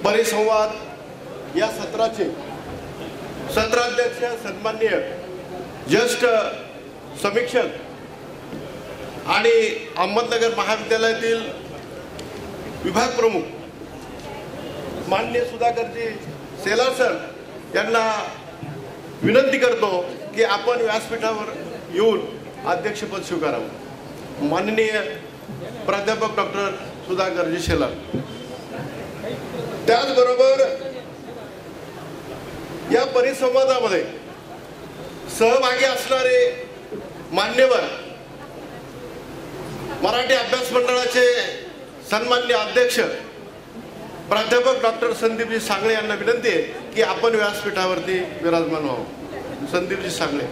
परिसंवाद या सत्राचे सत्राध्यक्ष सन्माननीय ज्येष्ठ समीक्षक आणि अहमदनगर महाविद्यालयातील विभाग प्रमुख माननीय सुधाकरजी शेलार सर यांना विनंती करतो की आपण व्यासपीठावर येऊन अध्यक्षपद स्वीकारावं। माननीय प्राध्यापक डॉक्टर सुधाकरजी शेलार। त्याचबरोबर या परिसंवादामध्ये सहभागी असणारे मान्यवर मराठी अभ्यास मंडळाचे सन्माननीय अध्यक्ष प्राध्यापक डॉक्टर संदीपजी सांगळे यांना विनंती आहे की आपण व्यासपीठावरती विराजमान व्हावं। संदीपजी सांगळे।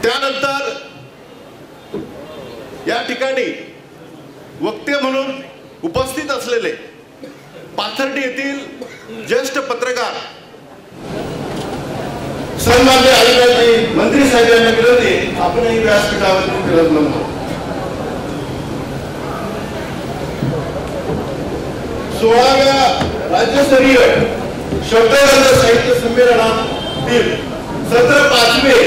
त्यानंतर या ठिकाणी वक्ते म्हणून उपस्थित असलेले पाथर्डी येथील ज्येष्ठ पत्रकार सन्माननीय अविनाशजी मंत्री साहेब यांना विनंती आपणही व्यासपीठावरती विराजमान व्हावं। 16व्या राज्यस्तरीय शब्दगंध साहित्य संमेलनातील सत्र 5वे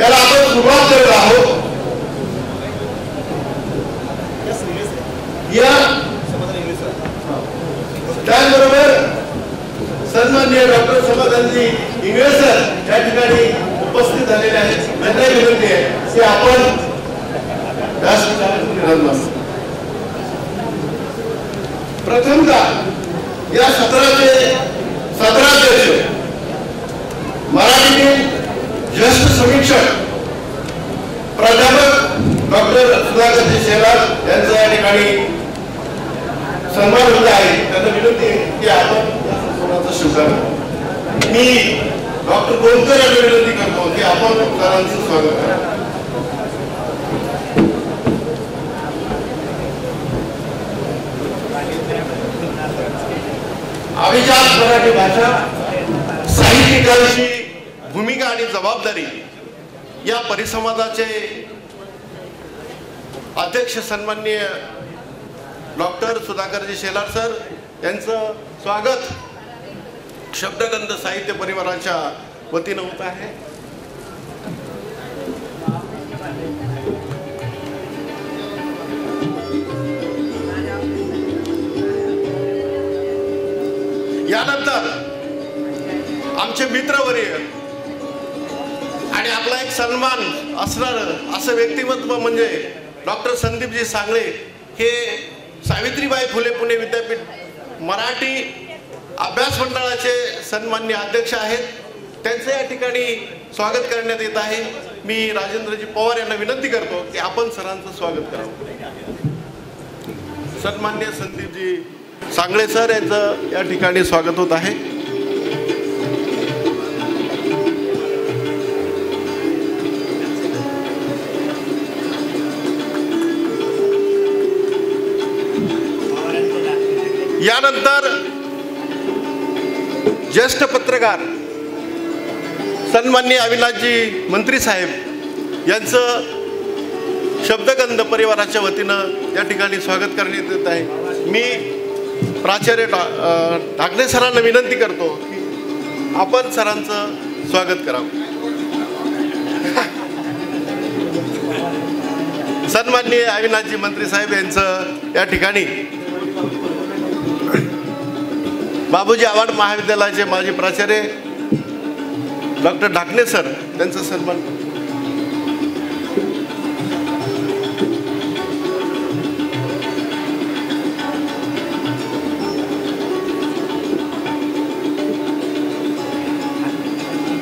याला आपण सुरुवात करत आहोत। या त्याचबरोबर सन्माननीय डॉक्टर समाधानजी इंगळे सर या ठिकाणी उपस्थित झालेले आहेत। त्यांना विनंती आहे की आपण प्रथमतः या सत्राचे सत्राध्यक्ष मराठीतील ज्येष्ठ समीक्षक प्राध्यापक डॉक्टर सुधाकरजी शेलार यांचा या ठिकाणी सन्मान होत आहे। त्यांना विनंती आहे की आपण या सन्मानाचा स्वीकार करा। मी डॉक्टर गोलकर यांना विनंती करतो की आपण सरांचं स्वागत करा। अभिजात मराठी भाषा साहित्यिकांची भूमिका आणि जबाबदारी या परिसंवादाचे अध्यक्ष सन्माननीय डॉक्टर सुधाकरजी शेलार सर यांचं स्वागत शब्दगंध साहित्य परिवाराच्या वतीनं होत आहे। यानंतर आमचे मित्रवर्य आणि आपला एक सन्मान असणार असं व्यक्तिमत्व म्हणजे डॉक्टर संदीपजी सांगळे हे सावित्रीबाई फुले पुणे विद्यापीठ मराठी अभ्यास मंडळाचे सन्माननीय अध्यक्ष आहेत। त्यांचे या ठिकाणी स्वागत करण्यात येत आहे। मी राजेंद्रजी पवार यांना विनंती करतो की आपण सरांचं स्वागत करावं। सन्माननीय संदीपजी सांगळे सर यांचं या ठिकाणी स्वागत होत आहे। यानंतर ज्येष्ठ पत्रकार सन्माननीय अविनाशजी मंत्री साहेब यांचं शब्दगंध परिवाराच्या वतीनं या ठिकाणी स्वागत करण्यात येत आहे। मी प्राचार्य ढाकणे सरांना विनंती करतो की आपण सरांचं स्वागत करावं। सन्माननीय अविनाशजी मंत्री साहेब यांचं या ठिकाणी बाबूजी आव्हाड महाविद्यालयाचे माजी प्राचार्य डॉक्टर ढाकणे सर त्यांचा सन्मान।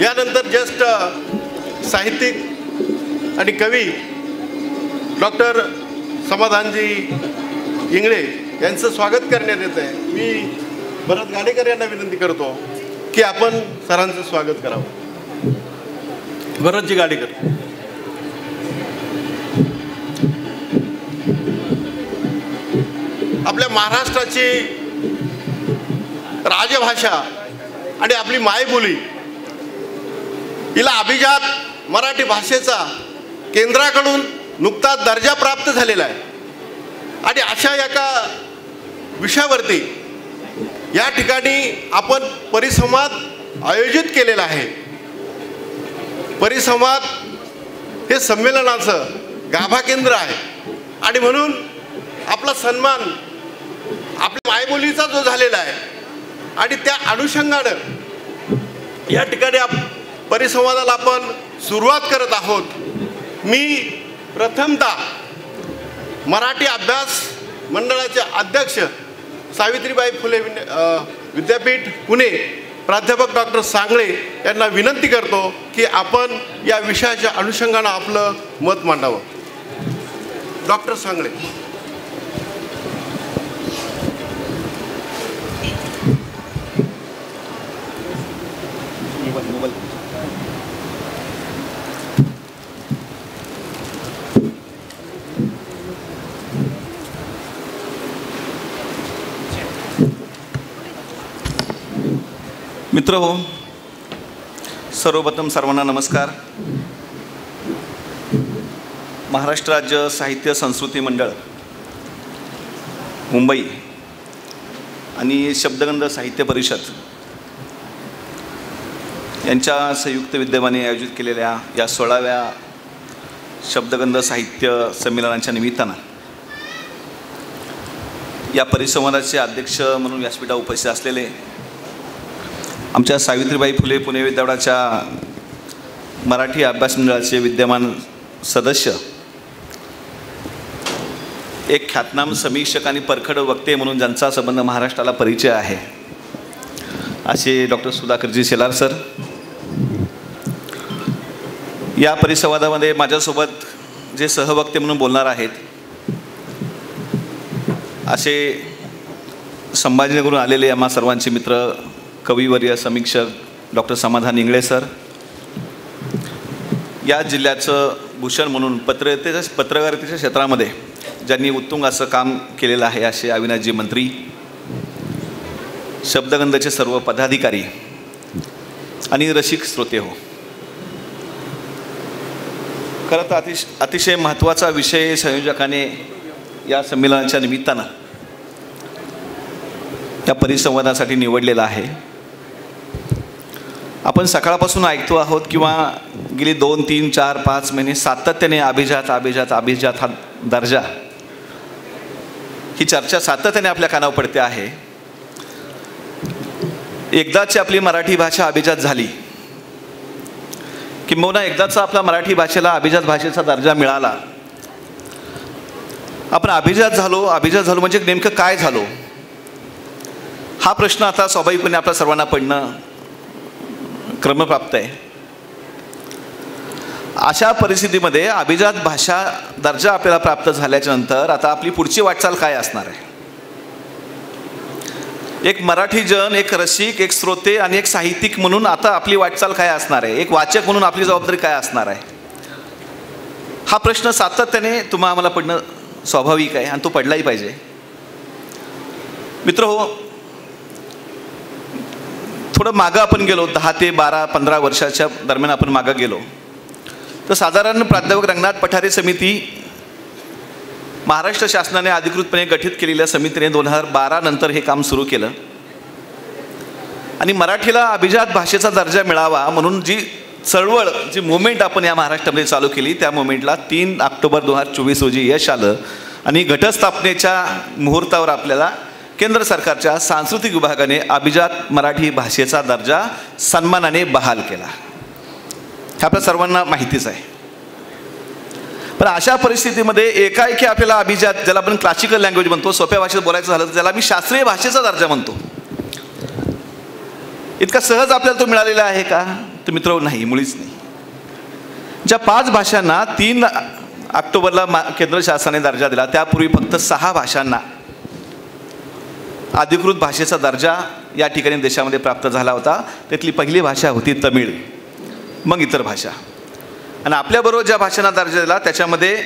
यानंतर ज्येष्ठ साहित्यिक आणि कवी डॉक्टर समाधानजी इंगळे यांचं स्वागत करण्यात येत आहे। मी भरत गाडेकर यांना विनंती करतो की आपण सरांचं स्वागत करावं। भरतजी गाडेकर। आपल्या महाराष्ट्राची राजभाषा आणि आपली मायबोली हिला अभिजात मराठी भाषेचा केंद्राकडून नुकताच दर्जा प्राप्त झालेला आहे आणि अशा एका विषयावरती या ठिकाणी आपण परिसंवाद आयोजित केलेला आहे. परिसंवाद हे संमेलनाचं गाभा केंद्र आहे आणि म्हणून आपला सन्मान आपल्या मायबोलीचा जो झालेला आहे आणि त्या अनुषंगानं या ठिकाणी परिसंवादाला आपण सुरुवात करत आहोत. मी प्रथमतः मराठी अभ्यास मंडळाचे अध्यक्ष सावित्रीबाई फुले विद्यापीठ पुणे प्राध्यापक डॉक्टर सांगळे यांना विनंती करतो की आपण या विषयाच्या अनुषंगानं आपलं मत मांडावं. डॉक्टर सांगळे. मित्रहो, सर्वप्रथम सर्वांना नमस्कार. महाराष्ट्र राज्य साहित्य संस्कृती मंडळ मुंबई आणि शब्दगंध साहित्य परिषद यांच्या संयुक्त विद्यमाने आयोजित केलेल्या या 16व्या शब्दगंध साहित्य संमेलनाच्या निमित्तानं या परिसंवादाचे अध्यक्ष म्हणून व्यासपीठावर उपस्थित असलेले आमच्या सावित्रीबाई फुले पुणे विद्यापीठाच्या मराठी अभ्यास मंडळाचे विद्यमान सदस्य, एक ख्यातनाम समीक्षक आणि परखड वक्ते म्हणून ज्यांचा संबंध महाराष्ट्राला परिचय आहे असे डॉक्टर सुधाकरजी शेलार सर, या परिसंवादामध्ये माझ्यासोबत जे सहवक्ते म्हणून बोलणार आहेत असे संभाजीनगरहून आलेले आम्हा सर्वांचे मित्र कविवर्य समीक्षक डॉक्टर समाधान इंगळे सर, या जिल्ह्याचं भूषण म्हणून पत्रकारितेच्या क्षेत्रामध्ये ज्यांनी उत्तुंग असं काम केलेलं आहे असे अविनाशजी मंत्री, शब्दगंधचे सर्व पदाधिकारी आणि रसिक श्रोते हो. खरं तर अतिशय महत्त्वाचा विषय संयोजकाने या संमेलनाच्या निमित्तानं या परिसंवादासाठी निवडलेला आहे. आपण सकाळपासून ऐकतो आहोत किंवा गेली 2, 3, 4, 5 महिने सातत्याने अभिजात अभिजात अभिजात हा दर्जा, ही चर्चा सातत्याने आपल्या कानावर पडते आहे. एकदाची आपली मराठी भाषा अभिजात झाली, किंबहुना एकदाचा आपल्या मराठी भाषेला अभिजात भाषेचा दर्जा मिळाला. आपण अभिजात झालो म्हणजे नेमकं काय झालो हा प्रश्न आता स्वाभाविकपणे आपल्या सर्वांना पडणं क्रमप्राप्त आहे. अशा परिस्थितीमध्ये अभिजात भाषा दर्जा आपल्याला प्राप्त झाल्याच्या नंतर आता आपली पुढची वाटचाल काय असणार आहे? एक मराठी जन, एक रसिक, एक श्रोते आणि एक साहित्यिक म्हणून आता आपली वाटचाल काय असणार आहे? एक वाचक म्हणून आपली जबाबदारी काय असणार आहे? हा प्रश्न सातत्याने आम्हाला पडणं स्वाभाविक आहे आणि तो पडलाही पाहिजे. मित्रहो, थोडं मागं आपण गेलो, 10 ते 12, 15 वर्षाच्या दरम्यान आपण मागं गेलो तर साधारण प्राध्यापक रंगनाथ पठारे समिती महाराष्ट्र शासनाने अधिकृतपणे गठीत केलेल्या समितीने 2012 नंतर हे काम सुरू केलं आणि मराठीला अभिजात भाषेचा दर्जा मिळावा म्हणून जी चळवळ, जी मुवमेंट आपण या महाराष्ट्रामध्ये चालू केली त्या मुवमेंटला 3 ऑक्टोबर 2024 रोजी यश आलं आणि घटस्थापनेच्या मुहूर्तावर आपल्याला केंद्र सरकारच्या सांस्कृतिक विभागाने अभिजात मराठी भाषेचा दर्जा सन्मानाने बहाल केला. हे आपल्या सर्वांना माहितीच आहे. पण अशा परिस्थितीमध्ये एकाएकी आपल्याला अभिजात, ज्याला आपण क्लासिकल लँग्वेज म्हणतो, सोप्या भाषेत बोलायचं झालं तर ज्याला मी शास्त्रीय भाषेचा दर्जा म्हणतो, इतका सहज आपल्याला तो मिळालेला आहे का? तर मित्र नाही, मुळीच नाही. ज्या 5 भाषांना 3 ऑक्टोबरला केंद्र शासनाने दर्जा दिला त्यापूर्वी फक्त 6 भाषांना अधिकृत भाषेचा दर्जा या ठिकाणी देशामध्ये प्राप्त झाला होता. त्यातली पहिली भाषा होती तमिळ, मग इतर भाषा. आणि आपल्याबरोबर ज्या भाषांना दर्जा दिला त्याच्यामध्ये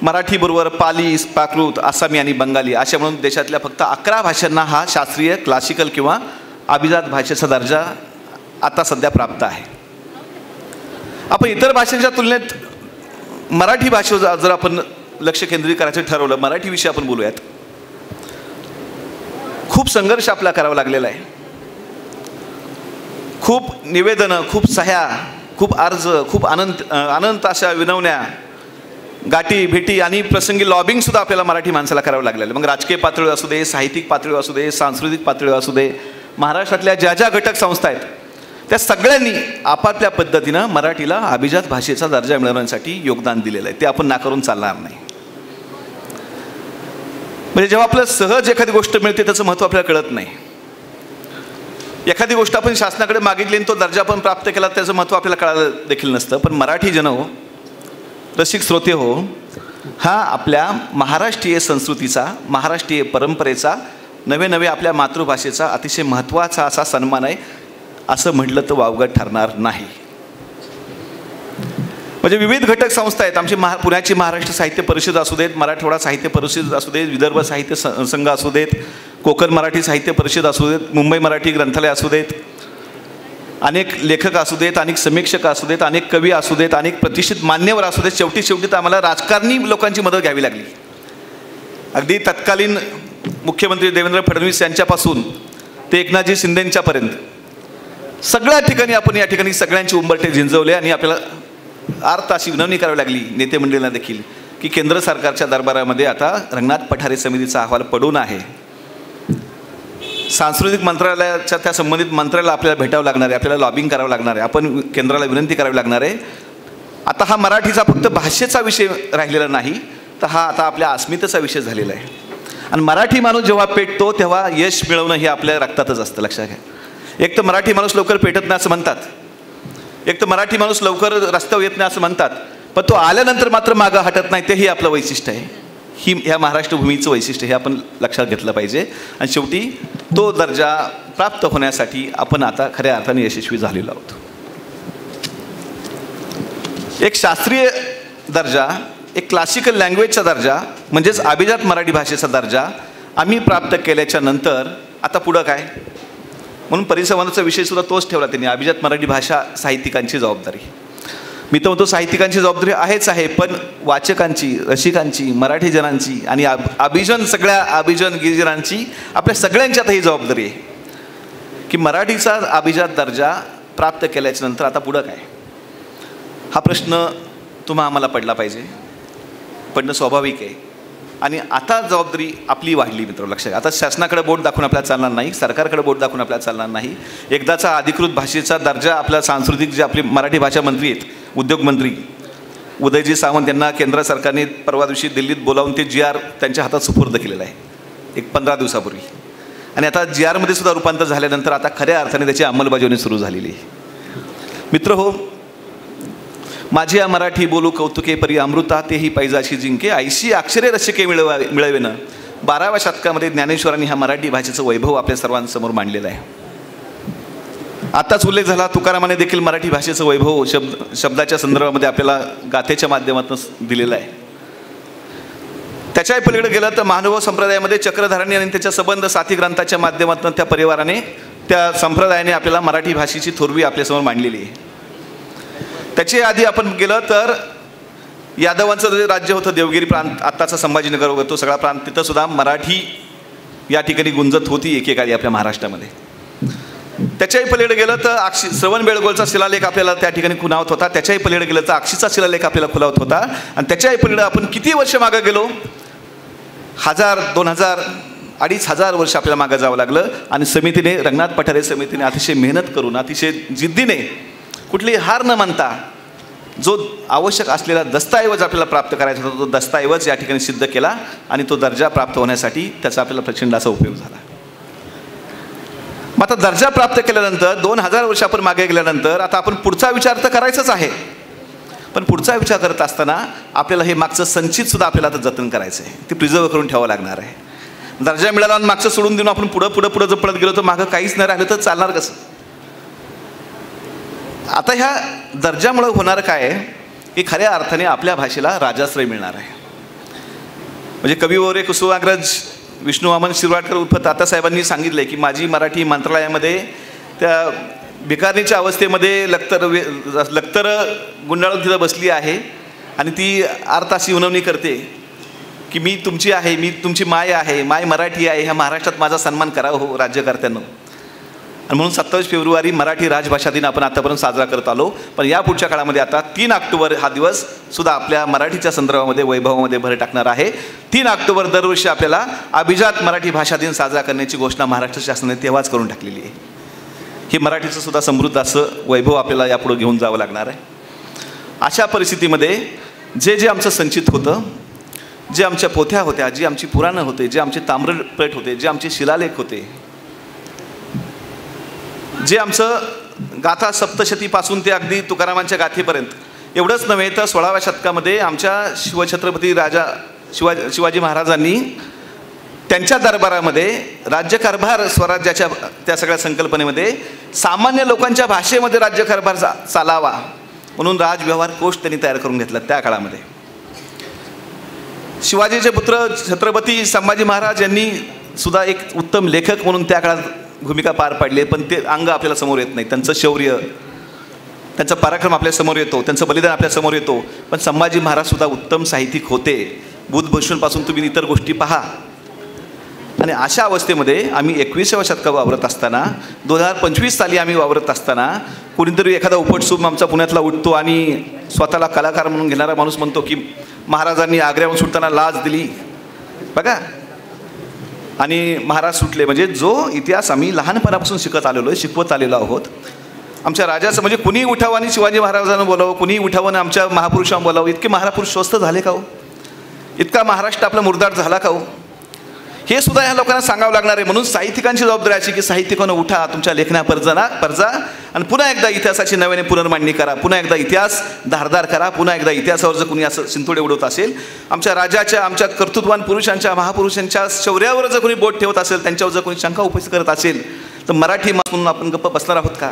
मराठीबरोबर पाली, प्राकृत, आसामी आणि बंगाली अशा म्हणून देशातल्या फक्त 11 भाषांना हा शास्त्रीय क्लासिकल किंवा अभिजात भाषेचा दर्जा आता सध्या प्राप्त आहे. आपण इतर भाषांच्या तुलनेत मराठी भाषेवर जर आपण लक्ष केंद्रित करायचं ठरवलं, मराठी विषयी आपण बोलूयात. खूप संघर्ष आपला करावा लागलेला आहे. खूप निवेदनं, खूप सह्या, खूप अर्ज, खूप अनंत अशा विनवण्या, गाठी भेटी आणि प्रसंगी लॉबिंग सुद्धा आपल्याला मराठी माणसाला करावं लागलेलं. मग राजकीय पातळीवर असू दे, साहित्यिक पातळीवर असू दे, सांस्कृतिक पातळीवर असू दे, महाराष्ट्रातल्या ज्या ज्या घटक संस्था आहेत त्या सगळ्यांनी आपापल्या पद्धतीनं मराठीला अभिजात भाषेचा दर्जा मिळवण्यासाठी योगदान दिलेलं आहे. ते आपण नाकारून चालणार नाही. म्हणजे जेव्हा आपल्याला सहज एखादी गोष्ट मिळते त्याचं महत्त्व आपल्याला कळत नाही. एखादी गोष्ट आपण शासनाकडे मागितली आणि तो दर्जा आपण प्राप्त केला त्याचं महत्त्व आपल्याला कळालं देखील नसतं. पण मराठी जन हो, रसिक श्रोते हो, हा आपल्या महाराष्ट्रीय संस्कृतीचा, महाराष्ट्रीय परंपरेचा, नवे नवे आपल्या मातृभाषेचा अतिशय महत्त्वाचा असा सन्मान आहे. असं म्हटलं तर वावगं ठरणार नाही. म्हणजे विविध घटक संस्था आहेत आमची. पुण्याची महाराष्ट्र साहित्य परिषद असू देत, मराठवाडा साहित्य परिषद असू देत, विदर्भ साहित्य संघ असू देत, कोकण मराठी साहित्य परिषद असू देत, मुंबई मराठी ग्रंथालय असू देत, अनेक लेखक असू देत, अनेक समीक्षक असू देत, अनेक कवी असू देत, अनेक प्रतिष्ठित मान्यवर असू देत. शेवटी तर आम्हाला राजकारणी लोकांची मदत घ्यावी लागली. अगदी तत्कालीन मुख्यमंत्री देवेंद्र फडणवीस यांच्यापासून ते एकनाथजी शिंदेंच्यापर्यंत सगळ्या ठिकाणी आपण या ठिकाणी सगळ्यांचे उंबरठे झिंजवले आणि आपल्याला अर्थ अशी विनवणी करावी लागली नेते मंडळींना देखील की केंद्र सरकारच्या दरबारामध्ये आता रंगनाथ पठारे समितीचा अहवाल पडून आहे. सांस्कृतिक मंत्रालयाच्या त्या संबंधित मंत्र्याला आपल्याला भेटावं लागणार आहे, आपल्याला लॉबिंग करावं लागणार आहे, आपण केंद्राला विनंती करावी लागणार आहे. आता हा मराठीचा फक्त भाषेचा विषय राहिलेला नाही, तर हा आता आपल्या अस्मितेचा विषय झालेला आहे. आणि मराठी माणूस जेव्हा पेटतो तेव्हा यश मिळवणं हे आपल्या रक्तातच असतं. लक्षात घ्या. एक तर मराठी माणूस लवकर पेटत नाही असं म्हणतात, एक तर मराठी माणूस लवकर रस्त्यावर येत नाही असं म्हणतात, पण तो आल्यानंतर मात्र मागं हटत नाही. तेही आपलं वैशिष्ट्य आहे. ही ह्या महाराष्ट्र भूमीचं वैशिष्ट्य हे आपण लक्षात घेतलं पाहिजे. आणि शेवटी तो दर्जा प्राप्त होण्यासाठी आपण आता खऱ्या अर्थाने यशस्वी झालेलो आहोत. एक शास्त्रीय दर्जा, एक क्लासिकल लँग्वेजचा दर्जा म्हणजेच अभिजात मराठी भाषेचा दर्जा आम्ही प्राप्त केल्याच्या नंतर आता पुढं काय, म्हणून परिसंवादाचा विषय सुद्धा तोच ठेवला त्यांनी, अभिजात मराठी भाषा साहित्यिकांची जबाबदारी. मी तर म्हणतो साहित्यिकांची जबाबदारी आहेच आहे, पण वाचकांची, रसिकांची, मराठी जनांची आणि सगळ्या अभिजन गिरिजनांची, आपल्या सगळ्यांची आता ही जबाबदारी आहे की मराठीचा अभिजात दर्जा प्राप्त केल्याच्या नंतर आता पुढं काय. हा प्रश्न तुम्हा आम्हाला पडला पाहिजे, पडणं स्वाभाविक आहे. आणि आता जबाबदारी आपली वाढली मित्र. लक्षात घ्या. आता शासनाकडे बोट दाखवून आपल्याला चालणार नाही, सरकारकडे बोट दाखवून आपल्याला चालणार नाही. एकदाचा अधिकृत भाषेचा दर्जा आपल्या सांस्कृतिक जे आपले मराठी भाषा मंत्री आहेत, उद्योगमंत्री उदयजी सावंत यांना केंद्र सरकारने परवा दिवशी दिल्लीत बोलावून ते GR त्यांच्या हातात सुपूर्द केलेलं आहे एक 15 दिवसापूर्वी. आणि आता GRमध्ये सुद्धा रूपांतर झाल्यानंतर आता खऱ्या अर्थाने त्याची अंमलबजावणी सुरू झालेली आहे. मित्र हो, माझी या मराठी बोलू कौतुके परी अमृता तेही पैजाशी जिंके, ऐशी अक्षरे रसिके मिळवेनं. 12व्या शतकामध्ये ज्ञानेश्वरांनी ह्या मराठी भाषेचं वैभव आपल्या सर्वांसमोर मांडलेलं आहे. आताच उल्लेख झाला, तुकारामाने देखील मराठी भाषेचं वैभव शब्दाच्या संदर्भामध्ये आपल्याला गाथेच्या माध्यमातून दिलेलं आहे. त्याच्याही पलीकडे गेलं तर महानुभाव संप्रदायामध्ये चक्रधारांनी आणि त्याच्या संबंध साथी ग्रंथाच्या माध्यमातून त्या परिवाराने, त्या संप्रदायाने आपल्याला मराठी भाषेची थोरवी आपल्यासमोर मांडलेली आहे. त्याच्या आधी आपण गेलं तर यादवांचं जे राज्य होतं देवगिरी प्रांत, आत्ताचा संभाजीनगर वगैरे तो सगळा प्रांत, तिथं सुद्धा मराठी या ठिकाणी गुंजत होती एकेकाळी आपल्या महाराष्ट्रामध्ये. त्याच्याही पलीकडे गेलं तर श्रवण बेळगोळचा शिलालेख आपल्याला त्या ठिकाणी खुणावत होता. त्याच्याही पलीकडे गेलं तर अक्षीचा शिलालेख आपल्याला खुणावत होता. आणि त्याच्याही पलीकडे आपण किती वर्ष मागं गेलो, 1000, 2000, 2500 वर्ष आपल्याला मागं जावं लागलं. आणि समितीने, रंगनाथ पठारे समितीने अतिशय मेहनत करून, अतिशय जिद्दीने, कुठलीही हार न मानता जो आवश्यक असलेला दस्तऐवज आपल्याला प्राप्त करायचा होता तो दस्तऐवज या ठिकाणी सिद्ध केला. आणि तो दर्जा प्राप्त होण्यासाठी त्याचा आपल्याला प्रचंड असा उपयोग झाला. मग आता दर्जा प्राप्त केल्यानंतर 2000 वर्ष आपण मागे गेल्यानंतर आता आपण पुढचा विचार तर करायचाच आहे, पण पुढचा विचार करत असताना आपल्याला हे मागचं संचित सुद्धा आपल्याला आता जतन करायचं आहे, ते प्रिझर्व करून ठेवावं लागणार आहे. दर्जा मिळाला आणि मागचं सोडून देऊन आपण पुढं जर पडत गेलो तर मागं काहीच नाही राहिलं तर चालणार कसं. आता ह्या दर्जामुळे होणार काय की खऱ्या अर्थाने आपल्या भाषेला राजाश्रय मिळणार आहे. म्हणजे कवी वगैरे कुसुमाग्रज विष्णू वामन शिरवाडकर उर्फ तात्यासाहेबांनी सांगितले की माझी मराठी मंत्रालयामध्ये त्या भिकारणीच्या अवस्थेमध्ये लखतर गुंडाळून तिथं बसली आहे आणि ती अर्थाशी विनवणी करते की मी तुमची आहे, मी तुमची माय आहे, माय मराठी आहे, ह्या महाराष्ट्रात माझा सन्मान करा हो राज्यकर्त्यांनो. आणि म्हणून 27 फेब्रुवारी मराठी राजभाषा दिन आपण आतापर्यंत साजरा करत आलो. पण या पुढच्या काळामध्ये आता 3 ऑक्टोबर हा दिवस सुद्धा आपल्या मराठीच्या संदर्भामध्ये वैभवामध्ये भर टाकणार आहे. 3 ऑक्टोबर दरवर्षी आपल्याला अभिजात मराठी भाषा दिन साजरा करण्याची घोषणा महाराष्ट्र शासनाने तेव्हाच करून टाकलेली आहे. हे मराठीचं सुद्धा समृद्ध असं वैभव आपल्याला यापुढे घेऊन जावं लागणार आहे. अशा परिस्थितीमध्ये जे आमचं संचित होतं, जे आमच्या पोथ्या होत्या, जी आमची पुराणं होते, जे आमचे ताम्रपट होते, जे आमचे शिलालेख होते, जे आमचं गाथा सप्तशतीपासून ते अगदी तुकारामांच्या गाथेपर्यंत, एवढंच नव्हे तर 16व्या शतकामध्ये आमच्या शिवछत्रपती राजा शिवाजी महाराजांनी त्यांच्या दरबारामध्ये राज्यकारभार स्वराज्याच्या त्या सगळ्या संकल्पनेमध्ये सामान्य लोकांच्या भाषेमध्ये राज्यकारभार चालावा म्हणून राजव्यवहार कोश त्यांनी तयार करून घेतला. त्या काळामध्ये शिवाजीचे पुत्र छत्रपती संभाजी महाराज यांनी सुद्धा एक उत्तम लेखक म्हणून त्या काळात भूमिका पार पाडली. पण ते अंग आपल्याला समोर येत नाही. त्यांचं शौर्य, त्यांचा पराक्रम आपल्या समोर येतो, त्यांचं बलिदान आपल्या समोर येतो. पण संभाजी महाराज सुद्धा उत्तम साहित्यिक होते. बुधभूषणपासून तुम्ही इतर गोष्टी पहा. आणि अशा अवस्थेमध्ये आम्ही 21व्या शतकात वावरत असताना, 2025 साली आम्ही वावरत असताना, कोणीतरी एखादा उपटसूम आमचा पुण्यातला उठतो आणि स्वतःला कलाकार म्हणून घेणारा माणूस म्हणतो की महाराजांनी आग्र्याहून सुटताना लाज दिली बघा आणि महाराज सुटले. म्हणजे जो इतिहास आम्ही लहानपणापासून शिकत आलेलो आहे, शिकवत आलेलो आहोत. आमच्या राजाचं म्हणजे कुणी उठावं आणि शिवाजी महाराजांना बोलावं, कुणी उठावं आणि आमच्या महापुरुषांना बोलावं. इतके महापुरुष स्वस्थ झाले का हो? इतका महाराष्ट्र आपला मुरदाट झाला का हो? हे सुद्धा ह्या लोकांना सांगावं लागणार आहे. म्हणून साहित्यिकांची जबाबदारी अशी की साहित्यिकांना उठा, तुमच्या लेखना परजा आणि पुन्हा एकदा इतिहासाची नव्याने पुनर्मांडणी करा, पुन्हा एकदा इतिहास धारदार करा, पुन्हा एकदा इतिहासावर जर कुणी असं शिंतोडे उडवत असेल, आमच्या राजाच्या, आमच्या कर्तृत्ववान पुरुषांच्या, महापुरुषांच्या शौर्यावर जर कोणी बोट ठेवत असेल, त्यांच्यावर जर कोणी शंका उपस्थित करत असेल, तर मराठी म्हणून आपण गप्प बसणार आहोत का?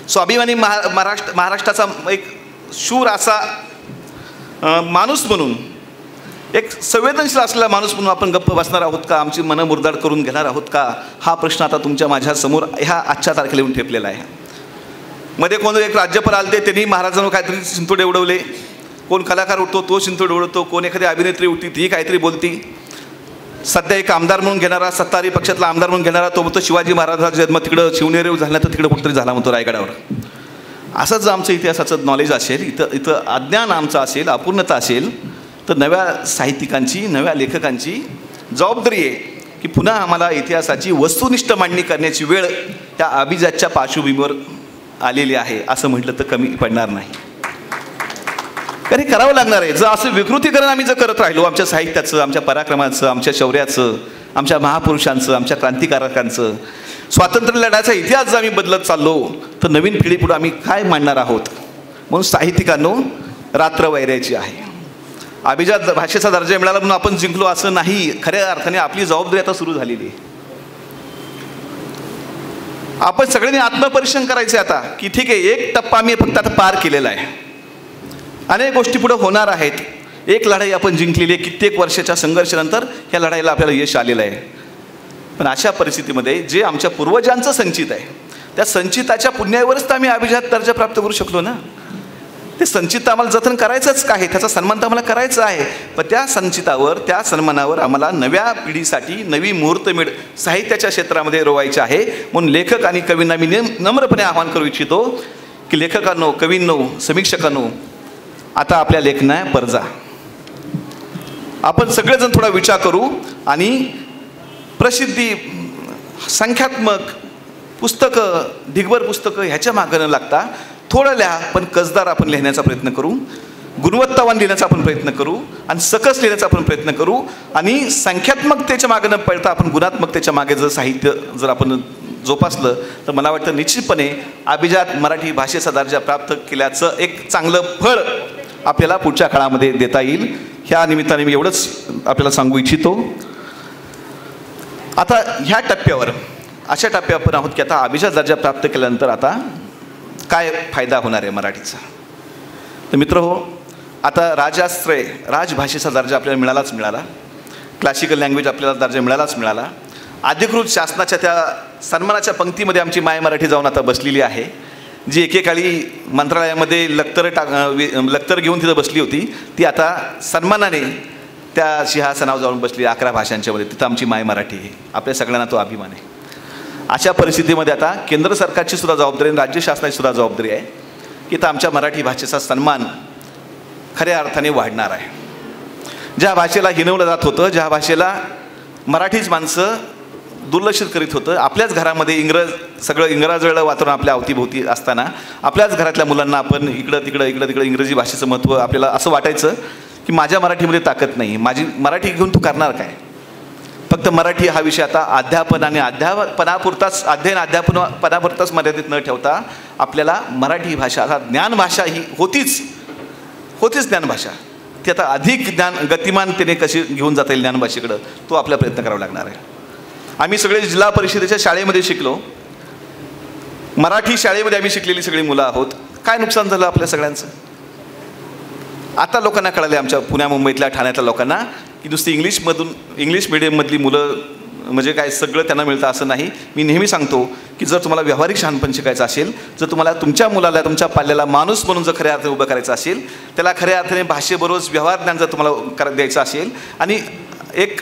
स्वाभिमानी महाराष्ट्राचा एक शूर असा माणूस म्हणून, एक संवेदनशील असलेला माणूस म्हणून आपण गप्प बसणार आहोत का? आमची मनं मुरदाड करून घेणार आहोत का? हा प्रश्न आता तुमच्या माझ्यासमोर ह्या आजच्या तारखेला येऊन ठेपलेला आहे. मध्ये कोण एक राज्यपाल आलते, त्यांनी महाराजांवर काहीतरी शिंतोडे उडवले. कोण कलाकार उठतो तो शिंतोडे उडवतो, कोण एखादी अभिनेत्री उठती ती काहीतरी बोलती. सध्या एक आमदार म्हणून घेणारा, सत्ताधारी पक्षातला आमदार म्हणून घेणारा तो म्हणतो शिवाजी महाराजांचा जन्म तिकडं शिवनेरी झाला तर तिकडं कुठेतरी झाला म्हणतो रायगडावर. असंच जर आमचं इतिहासाचं नॉलेज असेल, इथं अज्ञान आमचं असेल, अपूर्णता असेल, तर नव्या साहित्यिकांची, नव्या लेखकांची जबाबदारी आहे की पुन्हा आम्हाला इतिहासाची वस्तुनिष्ठ मांडणी करण्याची वेळ त्या अभिजातच्या पार्श्वभूमीवर आलेली आहे असं म्हटलं तर कमी पडणार नाही. कारण हे करावं लागणार आहे. जर असं विकृतीकरण आम्ही जर करत राहिलो आमच्या साहित्याचं, आमच्या पराक्रमाचं, आमच्या शौर्याचं, आमच्या महापुरुषांचं, आमच्या क्रांतिकारकांचं, स्वातंत्र्य लढ्याचा इतिहास जर आम्ही बदलत चाललो तर नवीन पिढीपुढे आम्ही काय मांडणार आहोत? म्हणून साहित्यिकांनो रात्र वैरायची आहे. अभिजात भाषेचा दर्जा मिळाला म्हणून आपण जिंकलो असं नाही. खऱ्या अर्थाने आपली जबाबदारी आता सुरू झालेली आहे. आपण सगळ्यांनी आत्मपरीक्षण करायचं आता की ठीक आहे, एक टप्पा आम्ही फक्त आता पार केलेला आहे, अनेक गोष्टी पुढे होणार आहेत. एक लढाई आपण जिंकलेली आहे, कित्येक वर्षाच्या संघर्षानंतर ह्या लढाईला आपल्याला यश आलेलं आहे. पण अशा परिस्थितीमध्ये जे आमच्या पूर्वजांचं संचित आहे, त्या संचिताच्या पुण्यावरच तर आम्ही अभिजात दर्जा प्राप्त करू शकलो ना. ते संचित आम्हाला जतन करायचंच आहे, त्याचा सन्मान तर आम्हाला करायचा आहे. पण त्या संचितावर, त्या सन्मानावर आम्हाला नव्या पिढीसाठी नवी मुहूर्तमेढ साहित्याच्या क्षेत्रामध्ये रोवायची आहे. म्हणून लेखक आणि कवींना मी नम्रपणे आवाहन करू इच्छितो की लेखकांनो, कवींनो, समीक्षकांनो, आता आपल्या लेखना परजा. आपण सगळेजण थोडा विचार करू आणि प्रसिद्धी, संख्यात्मक पुस्तकं, ढिगभर पुस्तकं ह्याच्या मागं न लागता थोडं लिहा, पण कसदार आपण लिहिण्याचा प्रयत्न करू, गुणवत्तावान लिहिण्याचा आपण प्रयत्न करू आणि सकस लिहिण्याचा आपण प्रयत्न करू. आणि संख्यात्मकतेच्या मागे न पळता आपण गुणात्मकतेच्या मागे जर साहित्य जर आपण जोपासलं तर मला वाटतं निश्चितपणे अभिजात मराठी भाषेचा दर्जा प्राप्त केल्याचं एक चांगलं फळ आपल्याला पुढच्या काळामध्ये देता येईल. ह्या निमित्ताने मी एवढंच आपल्याला सांगू इच्छितो. आता ह्या टप्प्यावर, अशा टप्प्यावर आपण आहोत की आता अभिजात दर्जा प्राप्त केल्यानंतर आता काय फायदा होणार आहे मराठीचा. तर मित्र हो, आता राजाश्रय, राजभाषेचा दर्जा आपल्याला मिळाला. क्लासिकल लँग्वेज आपल्याला दर्जा मिळाला. अधिकृत शासनाच्या त्या सन्मानाच्या पंक्तीमध्ये आमची माय मराठी जाऊन आता बसलेली आहे, जी एकेकाळी मंत्रालयामध्ये लक्तर घेऊन तिथं बसली होती. ती आता सन्मानाने त्या सिंहासनावर जाऊन बसली 11 भाषांच्यामध्ये, तिथं आमची माय मराठी आहे. आपल्या सगळ्यांना तो अभिमान आहे. अशा परिस्थितीमध्ये आता केंद्र सरकारची सुद्धा जबाबदारी आणि राज्य शासनाची सुद्धा जबाबदारी आहे की तर आमच्या मराठी भाषेचा सन्मान खऱ्या अर्थाने वाढणार आहे. ज्या भाषेला हिणवलं जात होतं, ज्या भाषेला मराठीच माणसं दुर्लक्षित करीत होतं, आपल्याच घरामध्ये सगळं इंग्रजाचं वातावरण आपल्या अवतीभोवती असताना आपल्याच घरातल्या मुलांना आपण इकडं तिकडं इंग्रजी भाषेचं महत्त्व आपल्याला असं वाटायचं की माझ्या मराठीमध्ये ताकद नाही, माझी मराठी घेऊन तू करणार काय. फक्त मराठी हा विषय आता अध्यापन आणि अध्यापनापुरताच मर्यादित न ठेवता आपल्याला मराठी भाषा आता ज्ञानभाषा ही होतीच ज्ञानभाषा, ती आता अधिक गतिमानतेने कशी घेऊन जाता येईल ज्ञानभाषेकडं, तो आपला प्रयत्न करावा लागणार आहे. आम्ही सगळे जिल्हा परिषदेच्या शाळेमध्ये शिकलो, मराठी शाळेमध्ये आम्ही शिकलेली सगळी मुलं आहोत. काय नुकसान झालं आपल्या सगळ्यांचं. आता लोकांना कळाले, आमच्या पुण्या मुंबईतल्या ठाण्यातल्या लोकांना, की नुसती इंग्लिश मिडियममधली मुलं म्हणजे काय सगळं त्यांना मिळतं असं नाही. मी नेहमी सांगतो की जर तुम्हाला व्यावहारिक शहाणपण शिकायचं असेल, जर तुम्हाला तुमच्या मुलाला तुमच्या पाल्याला माणूस म्हणून जर खऱ्या अर्थाने उभं करायचं असेल, त्याला खऱ्या अर्थाने भाषेबरोबर व्यवहार ज्ञान जर तुम्हाला द्यायचं असेल आणि एक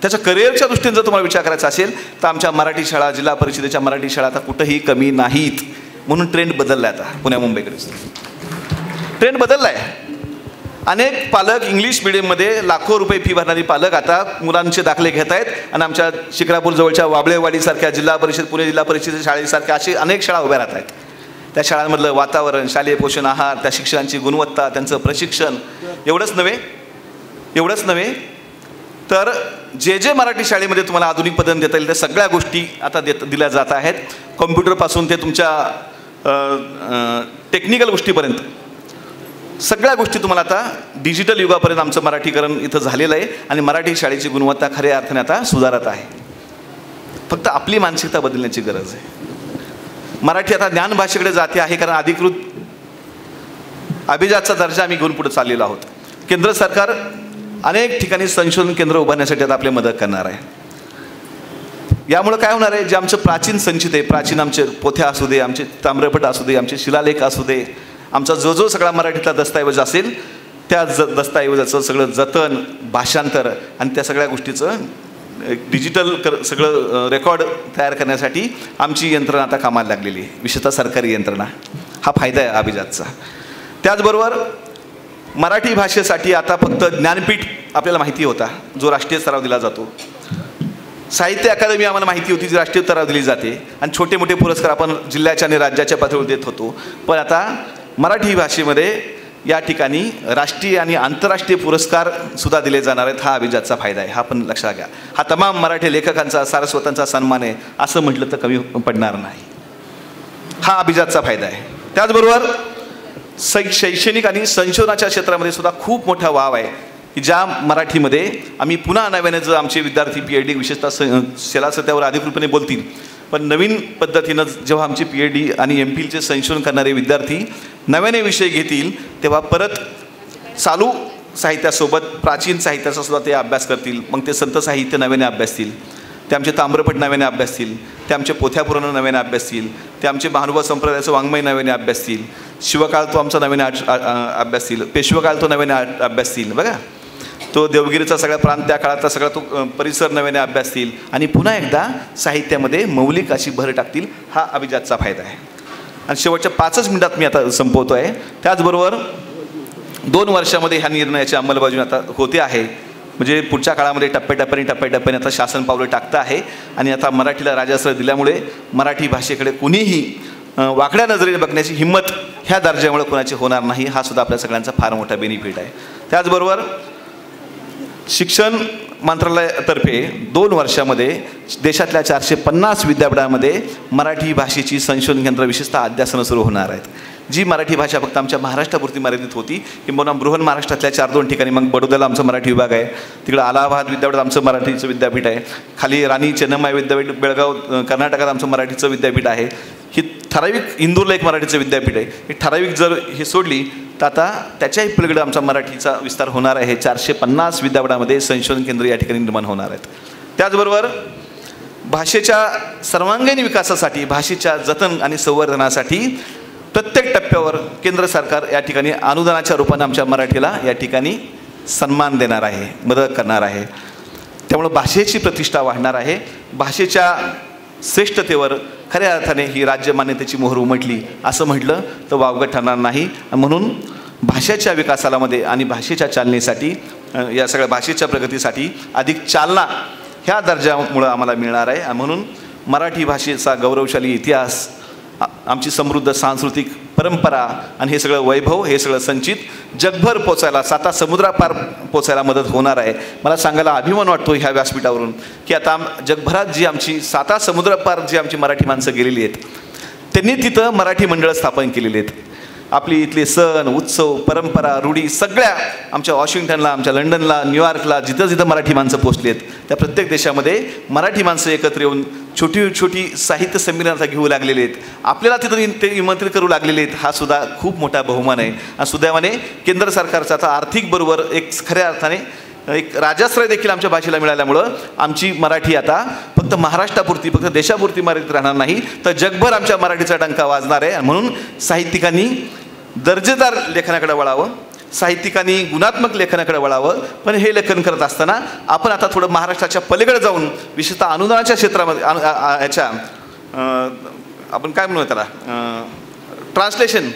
त्याच्या करिअरच्या दृष्टीने जर तुम्हाला विचार करायचा असेल, तर आमच्या मराठी शाळा, जिल्हा परिषदेच्या मराठी शाळा आता कुठंही कमी नाहीत. म्हणून ट्रेंड बदलला आहे. आता पुण्या मुंबईकडे ट्रेंड बदलला आहे. अनेक पालक इंग्लिश मिडियममध्ये लाखो रुपये फी भरणारी पालक आता मुलांचे दाखले घेत आहेत आणि आमच्या शिक्रापूर जवळच्या वाबळेवाडीसारख्या पुणे जिल्हा परिषद शाळेसारख्या अशी अनेक शाळा उभ्या राहत आहेत. त्या शाळांमधलं वातावरण, शालेय पोषण आहार, त्या शिक्षणाची गुणवत्ता, त्यांचं प्रशिक्षण एवढंच नव्हे तर जे मराठी शाळेमध्ये तुम्हाला आधुनिक पद्धतीने देता येईल त्या सगळ्या गोष्टी आता दिल्या जात आहेत. कॉम्प्युटरपासून ते तुमच्या टेक्निकल गोष्टीपर्यंत सगळ्या गोष्टी तुम्हाला आता डिजिटल युगापर्यंत आमचं मराठीकरण इथं झालेलं आहे आणि मराठी शाळेची गुणवत्ता खऱ्या अर्थाने आता सुधारत आहे. फक्त आपली मानसिकता बदलण्याची गरज आहे. मराठी आता ज्ञानभाषेकडे जाते आहे, कारण अधिकृत अभिजातचा दर्जा आम्ही घेऊन पुढे चाललेलो आहोत. केंद्र सरकार अनेक ठिकाणी संशोधन केंद्र उभारण्यासाठी आता आपली मदत करणार आहे. यामुळे काय होणार आहे, जे आमचं प्राचीन संचित आहे, प्राचीन आमचे पोथ्या असू दे, आमचे ताम्रपट असू दे, आमचे शिलालेख असू दे, आमचा जो सगळा मराठीतला दस्तऐवज असेल त्या दस्तऐवजाचं सगळं जतन, भाषांतर आणि त्या सगळ्या गोष्टीचं डिजिटल सगळं रेकॉर्ड तयार करण्यासाठी आमची यंत्रणा आता कामाला लागलेली आहे, विशेषतः सरकारी यंत्रणा. हा फायदा आहे अभिजातचा. त्याचबरोबर मराठी भाषेसाठी आता फक्त ज्ञानपीठ आपल्याला माहिती होता, जो राष्ट्रीय स्तरावर दिला जातो. साहित्य अकादमी आम्हाला माहिती होती, जी राष्ट्रीय स्तरावर दिली जाते आणि छोटे मोठे पुरस्कार आपण जिल्ह्याच्या आणि राज्याच्या पातळीवर देत होतो. पण आता मराठी भाषेमध्ये या ठिकाणी राष्ट्रीय आणि आंतरराष्ट्रीय पुरस्कार सुद्धा दिले जाणार आहेत. हा अभिजातचा फायदा आहे, हा पण लक्षात घ्या. हा तमाम मराठी लेखकांचा, सारस्वतांचा सन्मान आहे असं म्हटलं तर कमी पडणार नाही. हा अभिजातचा फायदा आहे. त्याचबरोबर शैक्षणिक आणि संशोधनाच्या क्षेत्रामध्ये सुद्धा खूप मोठा वाव आहे की ज्या मराठीमध्ये आम्ही पुन्हा नव्याने जर आमचे विद्यार्थी PhD विशेषतः सेलासत्यावर अधिकृतपणे बोलतील, पण नवीन पद्धतीनं जेव्हा आमचे PhD आणि MPhilचे संशोधन करणारे विद्यार्थी नव्याने विषय घेतील, तेव्हा परत चालू साहित्यासोबत प्राचीन साहित्याचा सुद्धा ते अभ्यास करतील. मग ते संत साहित्य नव्याने अभ्यासतील, ते आमचे ताम्रपट नव्याने अभ्यासतील, ते आमचे पोथ्या पुराण नव्याने अभ्यासतील, ते आमचे महानुभाव संप्रदायाचं वाङ्मय नव्याने अभ्यासतील, शिवकाळ तो आमचा नव्याने अभ्यासतील, पेशवकाळ तो नव्याने अभ्यासतील. बघा, तो देवगिरीचा सगळा प्रांत त्या काळातला सगळा तो परिसर नव्याने अभ्यासतील आणि पुन्हा एकदा साहित्यामध्ये मौलिक अशी भर टाकतील. हा अभिजातचा फायदा आहे. आणि शेवटच्या 5 मिनिटात मी आता संपवतो आहे. त्याचबरोबर 2 वर्षामध्ये ह्या निर्णयाची अंमलबजावणी आता होते आहे. म्हणजे पुढच्या काळामध्ये टप्प्याटप्प्याने आता शासन पावलं टाकतं आहे आणि आता मराठीला राजाश्रय दिल्यामुळे मराठी भाषेकडे कुणीही वाकड्या नजरेने बघण्याची हिंमत ह्या दर्जामुळे कोणाची होणार नाही. हा सुद्धा आपल्या सगळ्यांचा फार मोठा बेनिफिट आहे. त्याचबरोबर शिक्षण मंत्रालयातर्फे 2 वर्षामध्ये देशातल्या 450 विद्यापीठांमध्ये मराठी भाषेची संशोधन केंद्र विशेषतः अध्यासनं सुरू होणार आहेत. जी मराठी भाषा फक्त आमच्या महाराष्ट्रापुरती मर्यादित होती, किंवा बृहन महाराष्ट्रातल्या 4-2 ठिकाणी, मग बडोद्याला आमचं मराठी विभाग आहे, तिकडं अलाहाबाद विद्यापीठ आमचं मराठीचं विद्यापीठ आहे, खाली राणी चेन्नम्माई विद्यापीठ बेळगाव कर्नाटकात आमचं मराठीचं विद्यापीठ आहे, ही ठराविक इंदूरला एक मराठीचं विद्यापीठ आहे. ही ठराविक जर हे सोडली तर आता त्याच्याही पलीकडे आमचा मराठीचा विस्तार होणार आहे. 450 विद्यापीठामध्ये संशोधन केंद्र या ठिकाणी निर्माण होणार आहेत. त्याचबरोबर भाषेच्या सर्वांगीण विकासासाठी, भाषेच्या जतन आणि संवर्धनासाठी प्रत्येक टप्प्यावर केंद्र सरकार या ठिकाणी अनुदानाच्या रूपाने आमच्या मराठीला या ठिकाणी सन्मान देणार आहे, मदत करणार आहे. त्यामुळं भाषेची प्रतिष्ठा वाढणार आहे. भाषेच्या श्रेष्ठतेवर खऱ्या अर्थाने ही राज्य मान्यतेची मोहर उमटली असं म्हटलं तर वावगं ठरणार नाही. म्हणून भाषेच्या विकासामध्ये आणि भाषेच्या चालनेसाठी, या सगळ्या भाषेच्या प्रगतीसाठी अधिक चालना ह्या दर्जामुळं आम्हाला मिळणार आहे. म्हणून मराठी भाषेचा गौरवशाली इतिहास, आमची समृद्ध सांस्कृतिक परंपरा आणि हे सगळं वैभव, हे सगळं संचित जगभर पोचायला, 7 समुद्रापार पोचायला मदत होणार आहे. मला सांगायला अभिमान वाटतो ह्या व्यासपीठावरून की आता जगभरात जी आमची 7 समुद्रापार जी आमची मराठी माणसं गेलेली आहेत, त्यांनी तिथं मराठी मंडळं स्थापन केलेली आहेत. आपली इथले सण, उत्सव, परंपरा, रूढी सगळ्या आमच्या वॉशिंग्टनला, आमच्या लंडनला, न्यूयॉर्कला जिथं जिथं मराठी माणसं पोचली आहेत, त्या प्रत्येक देशामध्ये मराठी माणसं एकत्र येऊन छोटी छोटी साहित्य संमेलनाचा घेऊ लागलेले आहेत. आपल्याला तिथं ते निमंत्रित करू लागलेले आहेत. हा सुद्धा खूप मोठा बहुमान आहे. आणि सुदैवाने केंद्र सरकारचा आता आर्थिक बरोबर एक खऱ्या अर्थाने एक राजाश्रय देखील आमच्या भाषेला मिळाल्यामुळं आमची मराठी आता फक्त महाराष्ट्रापुरती, फक्त देशापुरती मराठीत राहणार नाही, तर जगभर आमच्या मराठीचा डंका वाजणार आहे. म्हणून साहित्यिकांनी दर्जेदार लेखनाकडे वळावं, साहित्यिकांनी गुणात्मक लेखनाकडे वळावं. पण हे लेखन करत असताना आपण आता थोडं महाराष्ट्राच्या पलीकडे जाऊन, विशेषतः अनुदानाच्या क्षेत्रामध्ये याच्या आपण काय म्हणूया त्याला, ट्रान्सलेशन,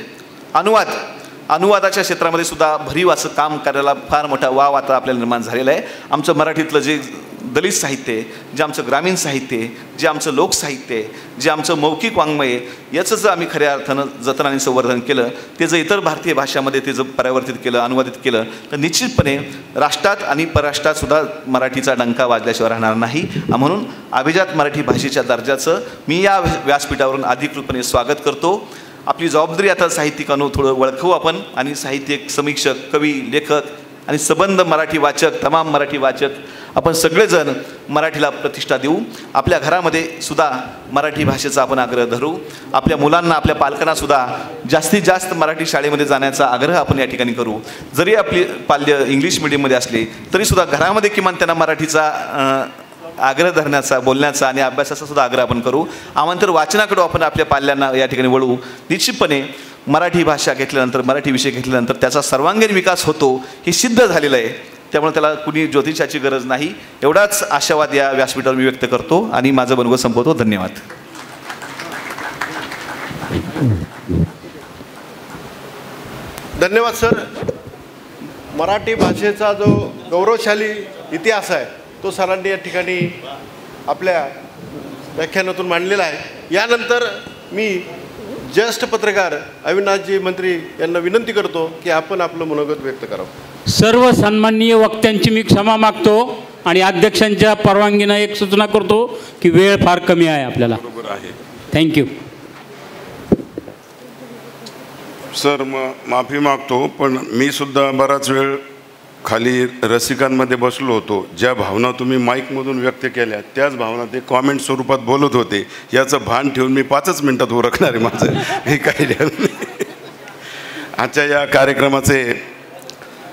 अनुवादाच्या क्षेत्रामध्ये सुद्धा भरीव असं काम करायला फार मोठा वाव आता आपल्याला निर्माण झालेला आहे. आमचं मराठीतलं जे दलित साहित्य आहे, जे आमचं ग्रामीण साहित्य आहे, जे आमचं लोकसाहित्य आहे, जे आमचं मौखिक वाङ्मय आहे, याचं जर आम्ही खऱ्या अर्थानं जतन आणि संवर्धन केलं, ते जर इतर भारतीय भाषामध्ये ते जर परावर्तित केलं, अनुवादित केलं, तर निश्चितपणे राष्ट्रात आणि परराष्ट्रात सुद्धा मराठीचा डंका वाजल्याशिवाय राहणार नाही. म्हणून अभिजात मराठी भाषेच्या दर्जाचं मी या व्यासपीठावरून अधिकृतपणे स्वागत करतो. आपली जबाबदारी आता साहित्यिकांनो थोडं ओळखू आपण, आणि साहित्यिक, समीक्षक, कवी, लेखक आणि संबंध मराठी वाचक, तमाम मराठी वाचक आपण सगळेजण मराठीला प्रतिष्ठा देऊ. आपल्या घरामध्ये सुद्धा मराठी भाषेचा आपण आग्रह धरू. आपल्या मुलांना, आपल्या पालकांना सुद्धा जास्तीत जास्त मराठी शाळेमध्ये जाण्याचा आग्रह आपण या ठिकाणी करू. जरी आपली पाल्य इंग्लिश मिडियममध्ये असले तरीसुद्धा घरामध्ये किमान त्यांना मराठीचा आग्रह धरण्याचा, बोलण्याचा आणि अभ्यासाचा सुद्धा आग्रह आपण करू. आमंतर वाचनाकडे आपण आपल्या पाल्यांना या ठिकाणी वळू. निश्चितपणे मराठी भाषा घेतल्यानंतर, मराठी विषय घेतल्यानंतर त्याचा सर्वांगीण विकास होतो हे सिद्ध झालेलं आहे. त्यामुळे त्याला कुणी ज्योतिषाची गरज नाही. एवढाच आशावाद या व्यासपीठावर मी व्यक्त करतो आणि माझं बनवं संपवतो. धन्यवाद. धन्यवाद सर. मराठी भाषेचा जो गौरवशाली इतिहास आहे तो सरांनी या ठिकाणी आपल्या व्याख्यानातून मांडलेला आहे. यानंतर मी ज्येष्ठ पत्रकार अविनाशजी मंत्री यांना विनंती करतो की आपण आपलं मनोगत व्यक्त करावं. सर्व सन्माननीय वक्त्यांची मी क्षमा मागतो आणि अध्यक्षांच्या परवानगीनं एक सूचना करतो की वेळ फार कमी आहे आपल्याला. बरोबर आहे. Thank you sir. माफी मागतो, पण मी सुद्धा बराच वेळ खाली रसिकांमध्ये बसलो होतो. ज्या भावना तुम्ही माईकमधून व्यक्त केल्या त्याच भावना ते कॉमेंट स्वरूपात बोलत होते. याचं भान ठेवून मी 5च मिनटात ओळखणार आहे माझं हे काही नाही. आजच्या या कार्यक्रमाचे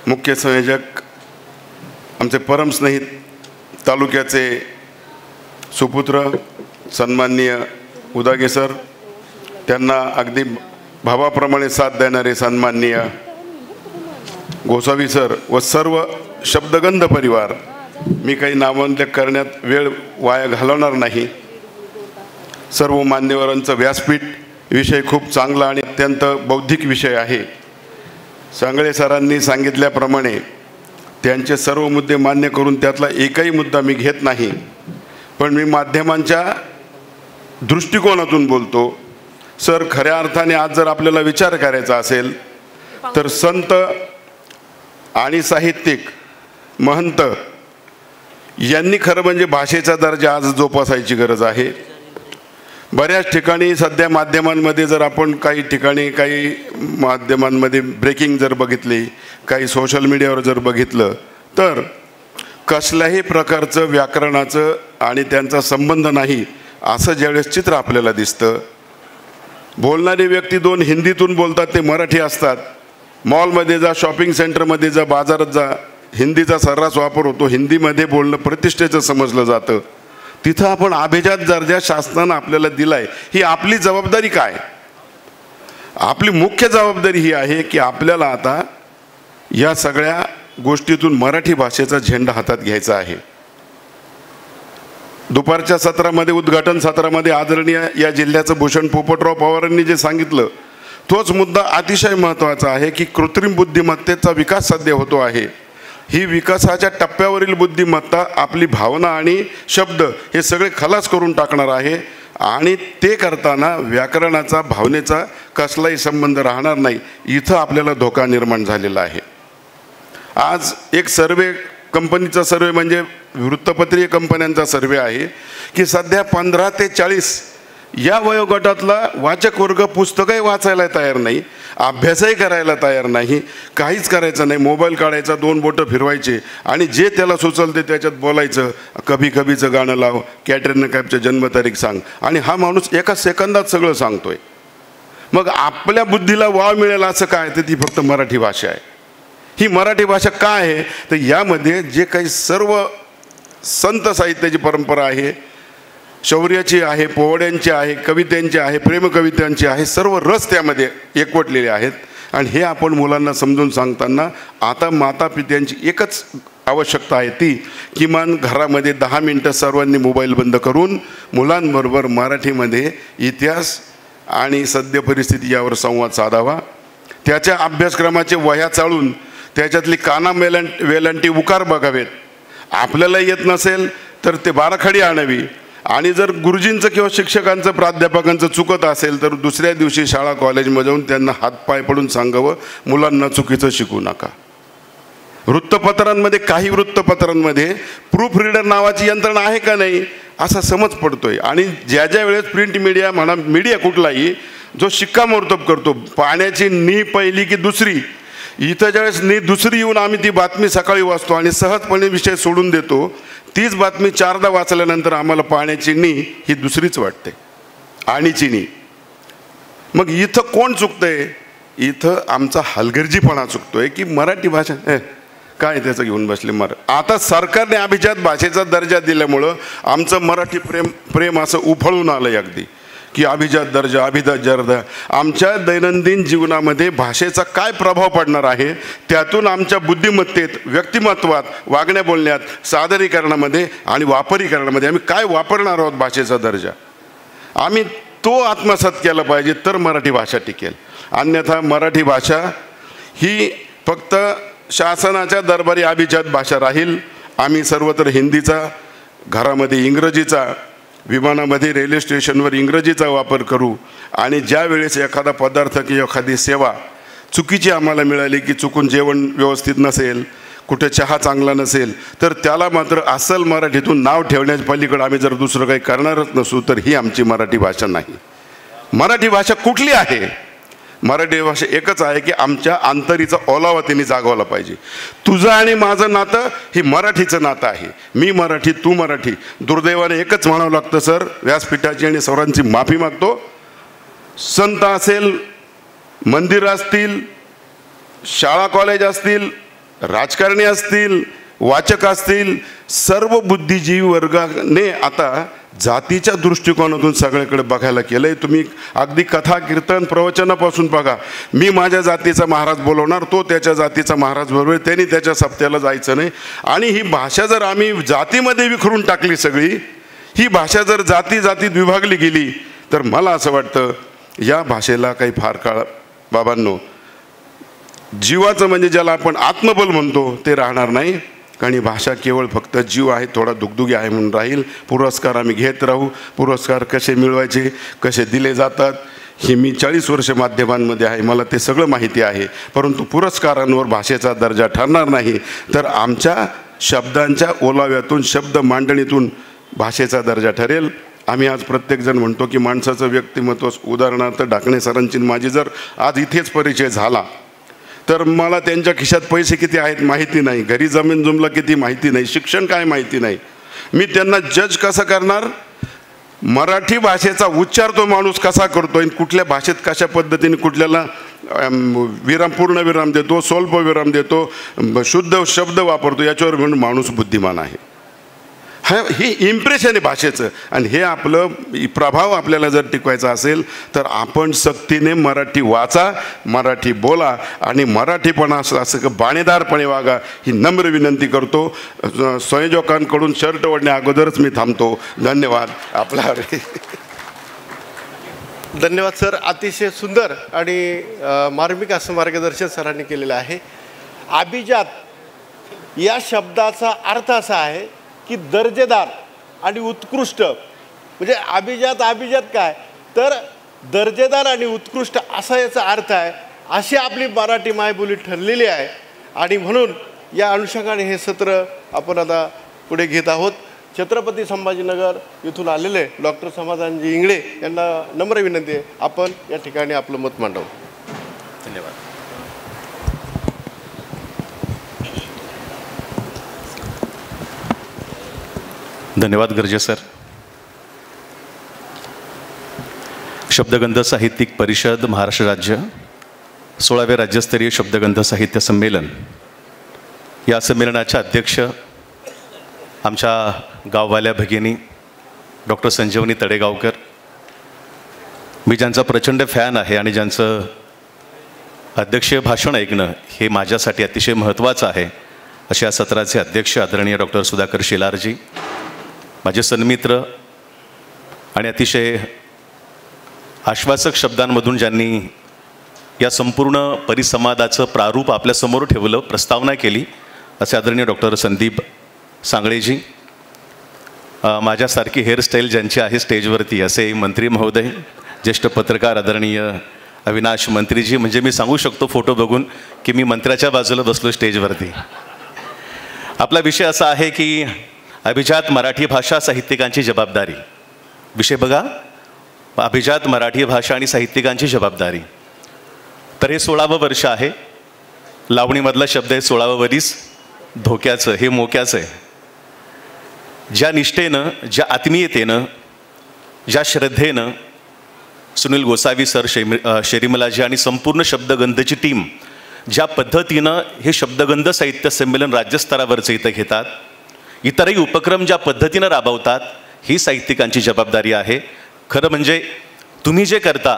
मुख्य संयोजक आमचे परमस्नेहित तालुक्याचे सुपुत्र सन्माननीय उदागे सर, त्यांना अगदी भावाप्रमाणे साथ देणारे सन्माननीय गोसावी सर व सर्व शब्दगंध परिवार. मी काही नामोल्लेख करण्यात वेळ वाया घालवणार नाही. सर्व मान्यवरांचं व्यासपीठ विषय खूप चांगला आणि अत्यंत बौद्धिक विषय आहे. सांगळे सरांनी सांगितल्याप्रमाणे त्यांचे सर्व मुद्दे मान्य करून त्यातला एकही मुद्दा मी घेत नाही, पण मी माध्यमांच्या दृष्टिकोनातून बोलतो. सर, खऱ्या अर्थाने आज जर आपल्याला विचार करायचा असेल तर संत आणि साहित्यिक, महंत यांनी खरं म्हणजे भाषेचा दर्जा आज जोपासायची गरज आहे. बऱ्याच ठिकाणी सध्या माध्यमांमध्ये जर आपण काही ठिकाणी काही माध्यमांमध्ये ब्रेकिंग जर बघितली, काही सोशल मीडियावर जर बघितलं तर कसल्याही प्रकारचं व्याकरणाचं आणि त्यांचा संबंध नाही असं ज्यावेळेस चित्र आपल्याला दिसतं. बोलणारी व्यक्ती 2 हिंदीतून बोलतात, ते मराठी असतात. मॉलमध्ये जा, शॉपिंग सेंटरमध्ये जा, बाजारात जा, हिंदीचा सर्रास वापर होतो. हिंदीमध्ये बोलणं प्रतिष्ठेचं समजलं जातं. तिथं आपण अभिजात दर्जा शासनानं आपल्याला दिलाय. ही आपली जबाबदारी काय? आपली मुख्य जबाबदारी ही आहे की आपल्याला आता या सगळ्या गोष्टीतून मराठी भाषेचा झेंडा हातात घ्यायचा आहे. दुपारच्या सत्रामध्ये, उद्घाटन सत्रामध्ये आदरणीय या जिल्ह्याचं भूषण पोपटराव पवारांनी जे सांगितलं तोच मुद्दा अतिशय महत्त्वाचा आहे की कृत्रिम बुद्धिमत्तेचा विकास सध्या होतो आहे. ही विकासाच्या टप्प्यावरील बुद्धिमत्ता आपली भावना आणि शब्द हे सगळे खलास करून टाकणार आहे आणि ते करताना व्याकरणाचा, भावनेचा कसलाही संबंध राहणार नाही. इथं आपल्याला धोका निर्माण झालेला आहे. आज एक सर्वे, कंपनीचा सर्वे म्हणजे वृत्तपत्रीय कंपन्यांचा सर्वे आहे की सध्या 15 ते 40 या वयोगटातला वाचक वर्ग पुस्तकही वाचायला तयार नाही, अभ्यासही करायला तयार नाही, काहीच करायचं नाही. मोबाईल काढायचा, 2 बोटं फिरवायचे आणि जे त्याला सुचलं ते त्याच्यात बोलायचं. कभी कभीचं गाणं लाव, कॅटरीना कैफचं जन्मतारीख सांग आणि हा माणूस एका सेकंदात सगळं सांगतोय. मग आपल्या बुद्धीला वाव मिळेल असं काय, तर ती फक्त मराठी भाषा आहे. ही मराठी भाषा काय आहे तर यामध्ये जे काही सर्व संत साहित्याची परंपरा आहे, शौर्याची आहे, पोवाड्यांची आहे, कवितांची आहे, प्रेमकवितांची आहे, सर्व रस त्यामध्ये एकवटलेले आहेत. आणि हे आपण मुलांना समजून सांगताना आता मातापित्यांची एकच आवश्यकता आहे, ती किमान घरामध्ये 10 मिनटं सर्वांनी मोबाईल बंद करून मुलांबरोबर मराठीमध्ये इतिहास आणि सद्य परिस्थिती यावर संवाद साधावा. त्याच्या अभ्यासक्रमाचे वह्या चाळून त्याच्यातली काना वेलांटी उकार बघावेत. आपल्याला येत नसेल तर ते बाराखडी आणावी आणि जर गुरुजींचं किंवा शिक्षकांचं, प्राध्यापकांचं चुकत असेल तर दुसऱ्या दिवशी शाळा कॉलेजमध्ये जाऊन त्यांना हातपाय पडून सांगावं, मुलांना चुकीचं शिकू नका. वृत्तपत्रांमध्ये, काही वृत्तपत्रांमध्ये प्रूफ रीडर नावाची यंत्रणा आहे का नाही असा समज पडतोय. आणि ज्या ज्या वेळेस प्रिंट मीडिया म्हणा, मीडिया कुठलाही जो शिक्कामोर्तब करतो, पाण्याची नी पहिली की दुसरी, इथं ज्यावेळेस नी दुसरी येऊन आम्ही ती बातमी सकाळी वाचतो आणि सहजपणे विषय सोडून देतो, तीच बातमी 4दा वाचल्यानंतर आम्हाला पाण्याची नी ही दुसरीच वाटते, आणीची नी. मग इथं कोण चुकतंय? इथं आमचा हलगर्जीपणा चुकतोय की मराठी भाषा काय त्याचं घेऊन बसले आता सरकारने अभिजात भाषेचा दर्जा दिल्यामुळं आमचं मराठी प्रेम असं उफळून आलंय अगदी की अभिजात दर्जा, अभिजात दर्जा. आमच्या दैनंदिन जीवनामध्ये भाषेचा काय प्रभाव पडणार आहे, त्यातून आमच्या बुद्धिमत्तेत, व्यक्तिमत्वात, वागण्या बोलण्यात, सादरीकरणामध्ये आणि वापरीकरणामध्ये आम्ही काय वापरणार आहोत भाषेचा दर्जा, आम्ही तो आत्मसात केला पाहिजे तर मराठी भाषा टिकेल. अन्यथा मराठी भाषा ही फक्त शासनाच्या दरबारी अभिजात भाषा राहील. आम्ही सर्वत्र हिंदीचा, घरामध्ये इंग्रजीचा, विमानामध्ये, रेल्वे स्टेशनवर इंग्रजीचा वापर करू आणि ज्या वेळेस एखादा पदार्थ किंवा एखादी सेवा चुकीची आम्हाला मिळाली की चुकून जेवण व्यवस्थित नसेल, कुठे चहा चांगला नसेल, तर त्याला मात्र अस्सल मराठीतून नाव ठेवण्याच्या पलीकडे आम्ही जर दुसरं काही करणारच नसू तर ही आमची मराठी भाषा नाही. मराठी भाषा कुठली आहे? मराठी भाषा एकच आहे की आमच्या अंतरीचा ओलावा तिने जागवला पाहिजे. तुझं आणि माझं नातं हे मराठीचं नातं आहे. मी मराठी, तू मराठी. दुर्दैवाने एकच म्हणावं लागतं सर, व्यासपीठाची आणि सर्वांची माफी मागतो. संत असेल, मंदिर असतील, शाळा कॉलेज असतील, राजकारणी असतील, वाचक असतील, सर्व बुद्धिजीवी वर्गाने आता जातीच्या दृष्टिकोनातून सगळीकडे बघायला केलंय. तुम्ही अगदी कथा, कीर्तन, प्रवचनापासून बघा. मी माझ्या जातीचा महाराज बोलवणार, तो त्याच्या जातीचा महाराज बरोबर, त्यांनी त्याच्या सप्त्याला जायचं नाही. आणि ही भाषा जर आम्ही जातीमध्ये विखरून टाकली सगळी, ही भाषा जर जाती जातीत विभागली गेली तर मला असं वाटतं या भाषेला काही फार काळ, बाबांनो, जीवाचं म्हणजे ज्याला आपण आत्मबल म्हणतो ते राहणार नाही. कारण ही भाषा केवळ फक्त जीव आहे, थोडा दुगदुगी आहे म्हणून राहील. पुरस्कार आम्ही घेत राहू. पुरस्कार कसे मिळवायचे, कसे दिले जातात हे मी 40 वर्ष माध्यमांमध्ये आहे, मला ते सगळं माहिती आहे. परंतु पुरस्कारांवर भाषेचा दर्जा ठरणार नाही तर आमच्या शब्दांच्या ओलाव्यातून, शब्द मांडणीतून भाषेचा दर्जा ठरेल. आम्ही आज प्रत्येकजण म्हणतो की माणसाचं व्यक्तिमत्व, उदाहरणार्थ ढाकणे सरांची माझी जर आज इथेच परिचय झाला तर मला त्यांच्या खिशात पैसे किती आहेत माहिती नाही, घरी जमीन जुमला किती माहिती नाही, शिक्षण काय माहिती नाही. मी त्यांना जज कसं करणार? मराठी भाषेचा उच्चार तो माणूस कसा करतोय, कुठल्या भाषेत कशा पद्धतीने कुठल्याला विराम, पूर्ण विराम देतो, स्वल्प विराम देतो, शुद्ध शब्द वापरतो, याच्यावर म्हणून माणूस बुद्धिमान आहे. हे इम्प्रेशन आहे भाषेचं. आणि हे आपलं प्रभाव आपल्याला जर टिकवायचा असेल तर आपण सक्तीने मराठी वाचा, मराठी बोला आणि मराठीपणा असं बाणेदारपणे वागा ही नम्र विनंती करतो. संयोजकांकडून शर्ट ओढण्या अगोदरच मी थांबतो. धन्यवाद. आपला धन्यवाद सर. अतिशय सुंदर आणि मार्मिक असं मार्गदर्शन सरांनी केलेलं आहे. अभिजात या शब्दाचा अर्थ असा आहे की दर्जेदार आणि उत्कृष्ट. म्हणजे अभिजात काय तर दर्जेदार आणि उत्कृष्ट असा याचा अर्थ आहे. अशी आपली मराठी मायबोली ठरलेली आहे आणि म्हणून या अनुषंगाने हे सत्र आपण आता पुढे घेत आहोत. छत्रपती संभाजीनगर इथून आलेले डॉक्टर समाधानजी इंगळे यांना नम्र विनंती आहे, आपण या ठिकाणी आपलं मत मांडावं. धन्यवाद. धन्यवाद गर्जे सर. शब्दगंध साहित्यिक परिषद महाराष्ट्र राज्य 16वे राज्यस्तरीय शब्दगंध साहित्य संमेलन, या संमेलनाच्या अध्यक्ष आमच्या गाववाल्या भगिनी डॉक्टर संजीवनी तडेगावकर, मी ज्यांचा प्रचंड फॅन आहे आणि ज्यांचं अध्यक्षीय भाषण ऐकणं हे माझ्यासाठी अतिशय महत्त्वाचं आहे, असे या सत्राचे अध्यक्ष आदरणीय डॉक्टर सुधाकर शेलारजी, माझे सन्मित्र आणि अतिशय आश्वासक शब्दांमधून ज्यांनी या संपूर्ण परिसंवादाचं प्रारूप आपल्यासमोर ठेवलं, प्रस्तावना केली, असे आदरणीय डॉक्टर संदीप सांगळेजी, माझ्यासारखी हेअरस्टाईल ज्यांची आहे स्टेजवरती असे मंत्री महोदय, ज्येष्ठ पत्रकार आदरणीय अविनाश मंत्रीजी, म्हणजे मी सांगू शकतो फोटो बघून की मी मंत्र्याच्या बाजूला बसलो स्टेजवरती. आपला विषय असा आहे की अभिजात मराठी भाषा साहित्यिकांची जबाबदारी. विषय बघा, अभिजात मराठी भाषा आणि साहित्यिकांची जबाबदारी. तर हे 16वं वर्ष आहे. लावणीमधला शब्द आहे 16वं वरीस धोक्याचं, हे मोक्याचं आहे. ज्या निष्ठेनं, ज्या आत्मीयतेनं, ज्या श्रद्धेनं सुनील गोसावी सर, शेरीमलाजी आणि संपूर्ण शब्दगंधची टीम ज्या पद्धतीनं हे शब्दगंध साहित्य संमेलन राज्यस्तरावरचं इथं घेतात, इतरही उपक्रम ज्या पद्धतीनं राबवतात, ही साहित्यिकांची जबाबदारी आहे. खरं म्हणजे तुम्ही जे करता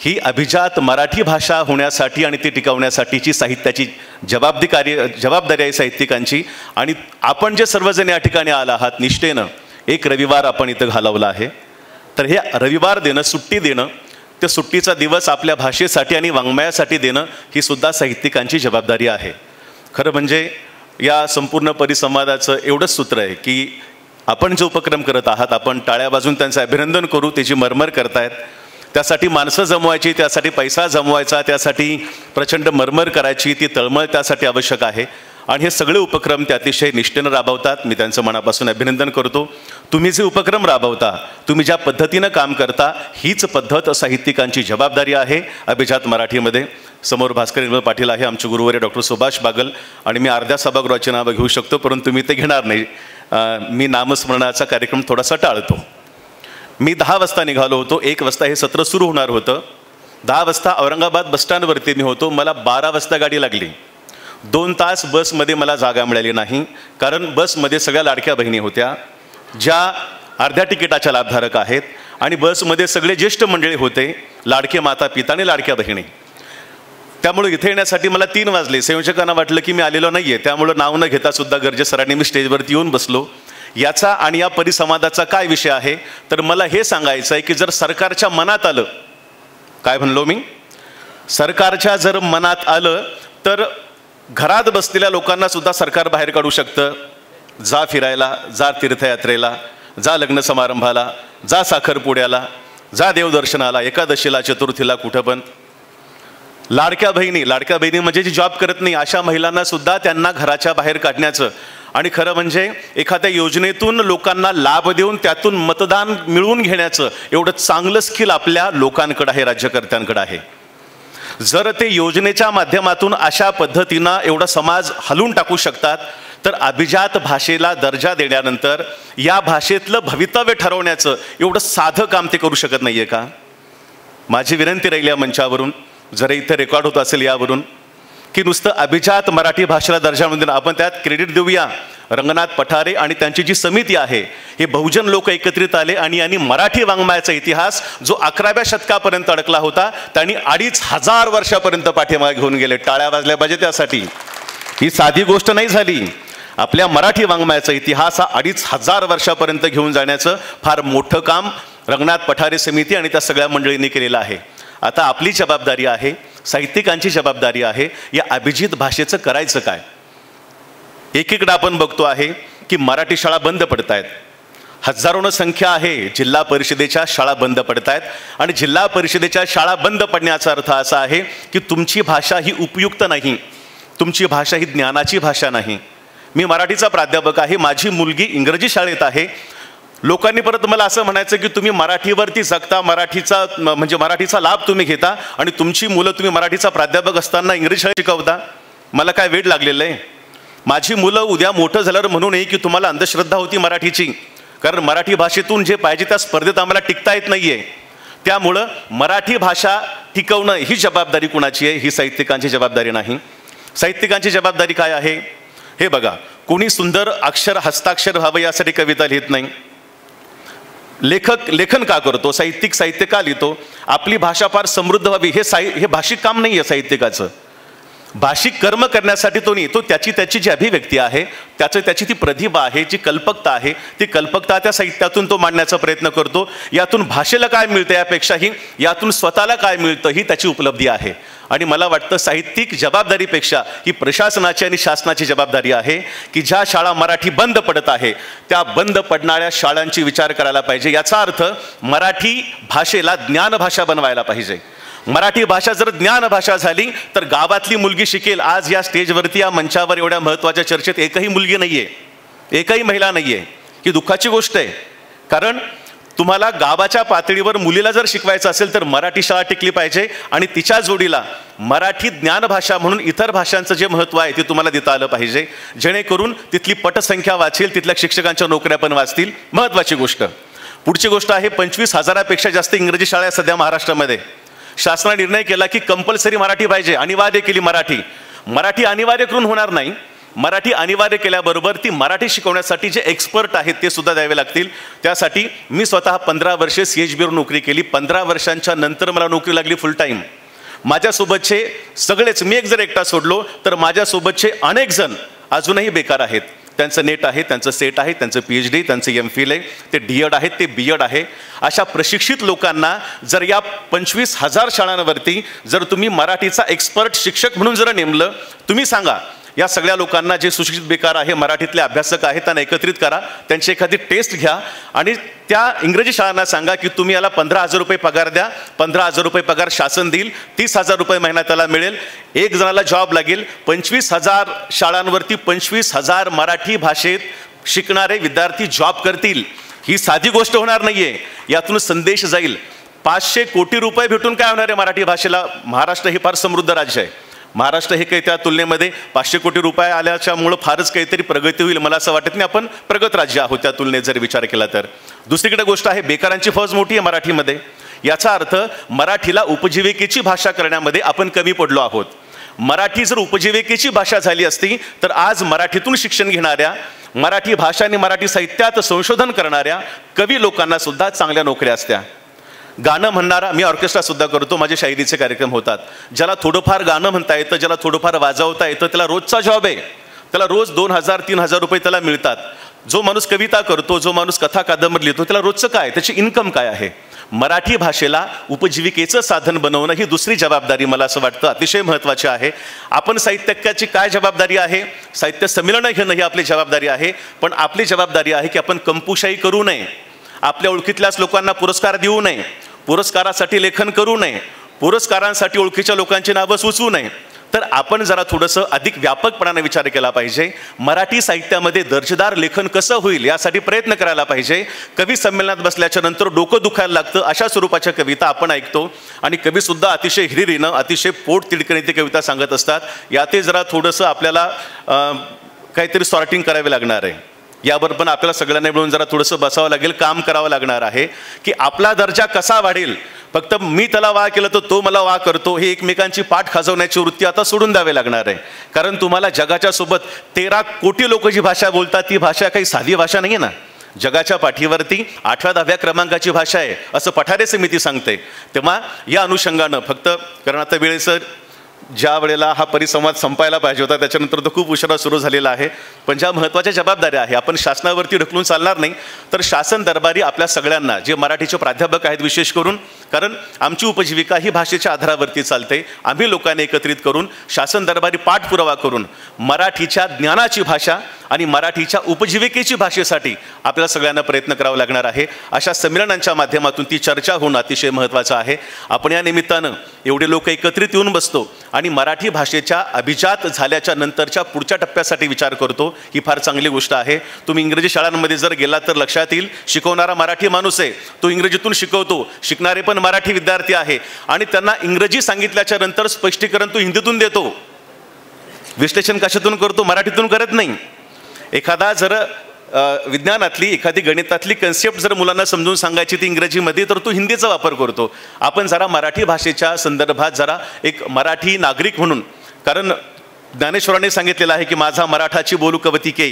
ही अभिजात मराठी भाषा होण्यासाठी आणि ती टिकवण्यासाठीची साहित्याची जबाबदारी आहे साहित्यिकांची. आणि आपण जे सर्वजण या ठिकाणी आला आहात निष्ठेनं, एक रविवार आपण इथं घालवला आहे, तर हे रविवार देणं, सुट्टी देणं, ते सुट्टीचा दिवस आपल्या भाषेसाठी आणि वाङ्मयासाठी देणं ही सुद्धा साहित्यिकांची जबाबदारी आहे. खरं म्हणजे या संपूर्ण परिसंवादाचं एवढंच सूत्र आहे की आपण जो उपक्रम करत आहात, आपण टाळ्या वाजून त्यांचं अभिनंदन करू, त्याची मरमर करतायत. त्यासाठी माणसं जमवायची, त्यासाठी पैसा जमवायचा, त्यासाठी प्रचंड मरमर करायची, ती तळमळ त्यासाठी आवश्यक आहे. आणि हे सगळे उपक्रम ते अतिशय निष्ठेनं राबवतात. मी त्यांचं मनापासून अभिनंदन करतो. तुम्ही जे उपक्रम राबवता, तुम्ही ज्या पद्धतीनं काम करता, हीच पद्धत साहित्यिकांची जबाबदारी आहे अभिजात मराठीमध्ये. समोर भास्कर निर्मल पाटील आहे, आमचे गुरुवर्य डॉक्टर सुभाष बागल, आणि मी अर्ध्या सभागृहाची नावं घेऊ शकतो परंतु मी ते घेणार नाही. मी नामस्मरणाचा कार्यक्रम थोडासा टाळतो. मी 10 वाजता निघालो होतो. 1 वाजता हे सत्र सुरू होणार होतं. 10 वाजता औरंगाबाद बसस्टँडवरती मी होतो. मला 12 वाजता गाडी लागली. 2 तास बसमध्ये मला जागा मिळाली नाही, कारण बसमध्ये सगळ्या लाडक्या बहिणी होत्या ज्या अर्ध्या तिकिटाच्या लाभधारक आहेत, आणि बसमध्ये सगळे ज्येष्ठ मंडळी होते, लाडके माता पिता आणि लाडक्या बहिणी. त्यामुळे इथे येण्यासाठी मला 3 वाजले. संयोजकांना वाटलं की मी आलेलो नाही आहे, त्यामुळं नाव न घेता सुद्धा गर्जे सरांनी मी स्टेजवरती येऊन बसलो. याचा आणि या परिसंवादाचा काय विषय आहे तर मला हे सांगायचं आहे की जर सरकारच्या मनात आलं, काय म्हणलो मी, सरकारच्या जर मनात आलं तर घरात बसलेल्या लोकांना सुद्धा सरकार बाहेर काढू शकतं. जा फिरायला, जा तीर्थयात्रेला, जा लग्न समारंभाला, जा साखरपुड्याला, जा देवदर्शनाला, एकादशीला, चतुर्थीला, कुठं पण. लाडक्या बहिणी म्हणजे जी जॉब करत नाही अशा महिलांना सुद्धा त्यांना घराच्या बाहेर काढण्याचं, आणि खरं म्हणजे एखाद्या योजनेतून लोकांना लाभ देऊन त्यातून मतदान मिळवून घेण्याचं एवढं चांगलं स्किल आपल्या लोकांकडे आहे, राज्यकर्त्यांकडे आहे. जर ते योजनेच्या माध्यमातून अशा पद्धतीनं एवढा समाज हलवून टाकू शकतात, तर अभिजात भाषेला दर्जा देण्यानंतर या भाषेतलं भवितव्य ठरवण्याचं एवढं साधं काम ते करू शकत नाही आहे का? माझी विनंती राहील या मंचावरून, जर इथे रेकॉर्ड होत असेल यावरून, की नुसतं अभिजात मराठी भाषेला दर्जा म्हणून आपण त्यात क्रेडिट देऊया. रंगनाथ पठारे आणि त्यांची जी समिती आहे, हे बहुजन लोक एकत्रित आले आणि मराठी वाङ्मयाचा इतिहास जो 11व्या शतकापर्यंत अडकला होता त्यांनी 2500 वर्षापर्यंत पाठीमागे घेऊन गेले. टाळ्या वाजल्या पाहिजे त्यासाठी. ही साधी गोष्ट नाही झाली. आपल्या मराठी वाङ्मयाचा इतिहास हा 2500 वर्षापर्यंत घेऊन जाण्याचं फार मोठं काम रंगनाथ पठारे समिती आणि त्या सगळ्या मंडळींनी केलेलं आहे. आता आपली जबाबदारी आहे, साहित्यिकांची जबाबदारी आहे, या अभिजित भाषेचं करायचं काय. एकीकडे आपण बघतो आहे की मराठी शाळा बंद पडत आहेत. हजारोनं संख्या आहे जिल्हा परिषदेच्या शाळा बंद पडत आहेत. आणि जिल्हा परिषदेच्या शाळा बंद पडण्याचा अर्थ असा आहे की तुमची भाषा ही उपयुक्त नाही, तुमची भाषा ही ज्ञानाची भाषा नाही. मी मराठीचा प्राध्यापक आहे, माझी मुलगी इंग्रजी शाळेत आहे. लोकांनी परत मला असं म्हणायचं की तुम्ही मराठीवरती जगता, मराठीचा लाभ तुम्ही घेता आणि तुमची मुलं तुम्ही मराठीचा प्राध्यापक असताना इंग्रजी शाळेत शिकवता. मला काय वेळ लागलेलं आहे. माझी मुलं उद्या मोठं झाल्यावर म्हणू नये की तुम्हाला अंधश्रद्धा होती मराठीची, कारण मराठी भाषेतून जे पाहिजे त्या स्पर्धेत आम्हाला टिकता येत नाही आहे. त्यामुळं मराठी भाषा टिकवणं ही जबाबदारी कुणाची आहे, ही साहित्यिकांची जबाबदारी नाही. साहित्यिकांची जबाबदारी काय आहे हे बघा. कोणी सुंदर हस्ताक्षर व्हावं यासाठी कविता लिहित नाही. लेखन का करतो, साहित्यिक साहित्य का लिहितो, आपली भाषा फार समृद्ध व्हावी हे भाषिक काम नाही आहे साहित्यिकाचं. भाषिक कर्म करण्यासाठी तो त्याची जी अभिव्यक्ती आहे, त्याची ती प्रतिभा आहे, जी कल्पकता आहे, ती कल्पकता त्या साहित्यातून तो मांडण्याचा प्रयत्न करतो. यातून भाषेला काय मिळतं यापेक्षाही यातून स्वतःला काय मिळतं ही त्याची उपलब्धी आहे. आणि मला वाटतं साहित्यिक जबाबदारीपेक्षा ही प्रशासनाची आणि शासनाची जबाबदारी आहे की ज्या शाळा मराठी बंद पडत आहे त्या बंद पडणाऱ्या शाळांची विचार करायला पाहिजे. याचा अर्थ मराठी भाषेला ज्ञानभाषा बनवायला पाहिजे. मराठी भाषा जर ज्ञान भाषा झाली तर गावातली मुलगी शिकेल. आज या स्टेजवरती या मंचावर एवढ्या महत्त्वाच्या चर्चेत एकही मुलगी नाही आहे, एकही महिला नाही आहे. ही दुःखाची गोष्ट आहे. कारण तुम्हाला गावाच्या पातळीवर मुलीला जर शिकवायचं असेल तर मराठी शाळा टिकली पाहिजे आणि तिच्या जोडीला मराठी ज्ञानभाषा म्हणून इतर भाषांचं जे महत्त्व आहे ते तुम्हाला देता आलं पाहिजे, जेणेकरून तिथली पटसंख्या वाचेल, तिथल्या शिक्षकांच्या नोकऱ्या पण वाचतील. महत्त्वाची गोष्ट. पुढची गोष्ट आहे 25,000पेक्षा जास्त इंग्रजी शाळा आहेत सध्या महाराष्ट्रामध्ये. शासनाने निर्णय केला की कंपल्सरी मराठी पाहिजे, अनिवार्य केली मराठी अनिवार्य करून होणार नाही. मराठी अनिवार्य केल्याबरोबर ती मराठी शिकवण्यासाठी जे एक्सपर्ट आहेत ते सुद्धा द्यावे लागतील. त्यासाठी मी स्वतः 15 वर्षे CHBवर नोकरी केली. 15 वर्षांच्या नंतर मला नोकरी लागली फुल टाईम. माझ्यासोबतचे सगळेच, मी एक जर एकटा सोडलो तर माझ्यासोबतचे अनेक जण अजूनही बेकार आहेत. त्यांचं नेट आहे, त्यांचं सेट आहे, त्यांचं PhD, त्यांचं MPhil आहे, ते D.Ed आहेत, ते B.Ed आहे. अशा प्रशिक्षित लोकांना जर या 25,000 शाळांवरती जर तुम्ही मराठीचा एक्सपर्ट शिक्षक म्हणून जर नेमलं, तुम्ही सांगा या सगळ्या लोकांना जे सुशिक्षित बेकार आहे, मराठीतले अभ्यासक आहेत, त्यांना एकत्रित करा, त्यांची एखादी टेस्ट घ्या आणि त्या इंग्रजी शाळांना सांगा की तुम्ही याला 15,000 रुपये पगार द्या. 15,000 रुपये पगार शासन देईल, 30,000 रुपये महिना त्याला मिळेल, एक जणाला जॉब लागेल. 25,000 शाळांवरती 25,000 मराठी भाषेत शिकणारे विद्यार्थी जॉब करतील. ही साधी गोष्ट होणार नाहीये. यातून संदेश जाईल. 500 कोटी रुपये भेटून काय होणार आहे मराठी भाषेला. महाराष्ट्र हे फार समृद्ध राज्य आहे. महाराष्ट्र हे काही त्या तुलनेमध्ये 500 कोटी रुपये आल्याच्यामुळं फारच काहीतरी प्रगती होईल मला असं वाटत नाही. आपण प्रगत राज्य आहोत त्या तुलनेत जर विचार केला तर. दुसरीकडे गोष्ट आहे, बेकारांची फौज मोठी आहे मराठीमध्ये. याचा अर्थ मराठीला उपजीविकेची भाषा करण्यामध्ये आपण कमी पडलो आहोत. मराठी जर उपजीविकेची भाषा झाली असती तर आज मराठीतून शिक्षण घेणाऱ्या, मराठी भाषा आणि मराठी साहित्यात संशोधन करणाऱ्या कवी लोकांना सुद्धा चांगल्या नोकऱ्या असत्या. गाणं म्हणणारा, मी ऑर्केस्ट्रा सुद्धा करतो, माझे शाहिरीचे कार्यक्रम होतात. ज्याला थोडंफार गाणं म्हणता येतं, ज्याला थोडंफार वाजवता येतं, त्याला रोजचा जॉब आहे. त्याला रोज 2,000-3,000 रुपये त्याला मिळतात. जो माणूस कविता करतो, जो माणूस कथा कादंबरी लिहितो, त्याला रोजचं काय, त्याची इन्कम काय आहे. मराठी भाषेला उपजीविकेचं साधन बनवणं ही दुसरी जबाबदारी मला असं वाटतं अतिशय महत्त्वाची आहे. आपण साहित्यिकाची काय जबाबदारी आहे, साहित्य संमेलनं घेणं ही आपली जबाबदारी आहे. पण आपली जबाबदारी आहे की आपण कंपुशाही करू नये, आपल्या ओळखीतल्याच लोकांना पुरस्कार देऊ नये, पुरस्कारासाठी लेखन करू नये, पुरस्कारांसाठी ओळखीच्या लोकांची नावं सुचवू नये. तर आपण जरा थोडंसं अधिक व्यापकपणाने विचार केला पाहिजे. मराठी साहित्यामध्ये दर्जेदार लेखन कसं होईल यासाठी प्रयत्न करायला पाहिजे. कवी संमेलनात बसल्याच्या नंतर डोकं दुखायला लागतं अशा स्वरूपाच्या कविता आपण ऐकतो आणि कवीसुद्धा अतिशय हिरिरीनं, अतिशय पोट तिडकीने ती कविता सांगत असतात. याते जरा थोडंसं आपल्याला काहीतरी सॉर्टिंग करावे लागणार आहे. यावर पण आपल्याला सगळ्यांना मिळून जरा थोडंसं बसावं लागेल, काम करावं लागणार आहे की आपला दर्जा कसा वाढेल. फक्त मी त्याला वा केलं तर तो मला वा करतो, हे एकमेकांची पाठ खाजवण्याची वृत्ती आता सोडून द्यावी लागणार आहे. कारण तुम्हाला जगाच्या सोबत 13 कोटी लोक जी भाषा बोलतात ती भाषा काही साधी भाषा नाही आहे ना. जगाच्या पाठीवरती 8व्या-10व्या क्रमांकाची भाषा आहे असं पठारे समिती सांगते. तेव्हा या अनुषंगानं फक्त, कारण आता वेळेसर ज्या वेळेला हा परिसंवाद संपायला पाहिजे होता त्याच्यानंतर तो खूप उशिरा सुरू झालेला आहे, पण ज्या महत्त्वाच्या जबाबदाऱ्या आहे आपण शासनावरती ढकलून चालणार नाही. तर शासन दरबारी आपल्या सगळ्यांना, जे मराठीचे प्राध्यापक आहेत विशेष करून, कारण आमची उपजीविका ही भाषेच्या आधारावरती चालते, आम्ही लोकांनी एकत्रित करून शासन दरबारी पाठपुरावा करून मराठीच्या ज्ञानाची भाषा आणि मराठीच्या उपजीविकेची भाषेसाठी आपल्याला सगळ्यांना प्रयत्न करावा लागणार आहे. अशा संमेलनांच्या माध्यमातून ती चर्चा होणं अतिशय महत्त्वाचं आहे. आपण या निमित्तानं एवढे लोक एकत्रित येऊन बसतो आणि मराठी भाषेच्या अभिजात झाल्याच्या नंतरच्या पुढच्या टप्प्यासाठी विचार करतो, ही फार चांगली गोष्ट आहे. तुम्ही इंग्रजी शाळांमध्ये जर गेलात तर लक्षात येईल, शिकवणारा मराठी माणूस आहे, तो इंग्रजीतून शिकवतो, शिकणारे पण मराठी विद्यार्थी आहे आणि त्यांना इंग्रजी सांगितल्याच्या नंतर स्पष्टीकरण तो हिंदीतून देतो. विश्लेषण कशातून करतो? मराठीतून करत नाही. एखादा जर विज्ञानातली एखादी गणितातली कन्सेप्ट जर मुलांना समजून सांगायची ती इंग्रजीमध्ये, तर तो हिंदीचा वापर करतो. आपण जरा मराठी भाषेच्या संदर्भात जरा एक मराठी नागरिक म्हणून, कारण ज्ञानेश्वरांनी सांगितलेलं आहे की माझा मराठाची बोलू कवतिके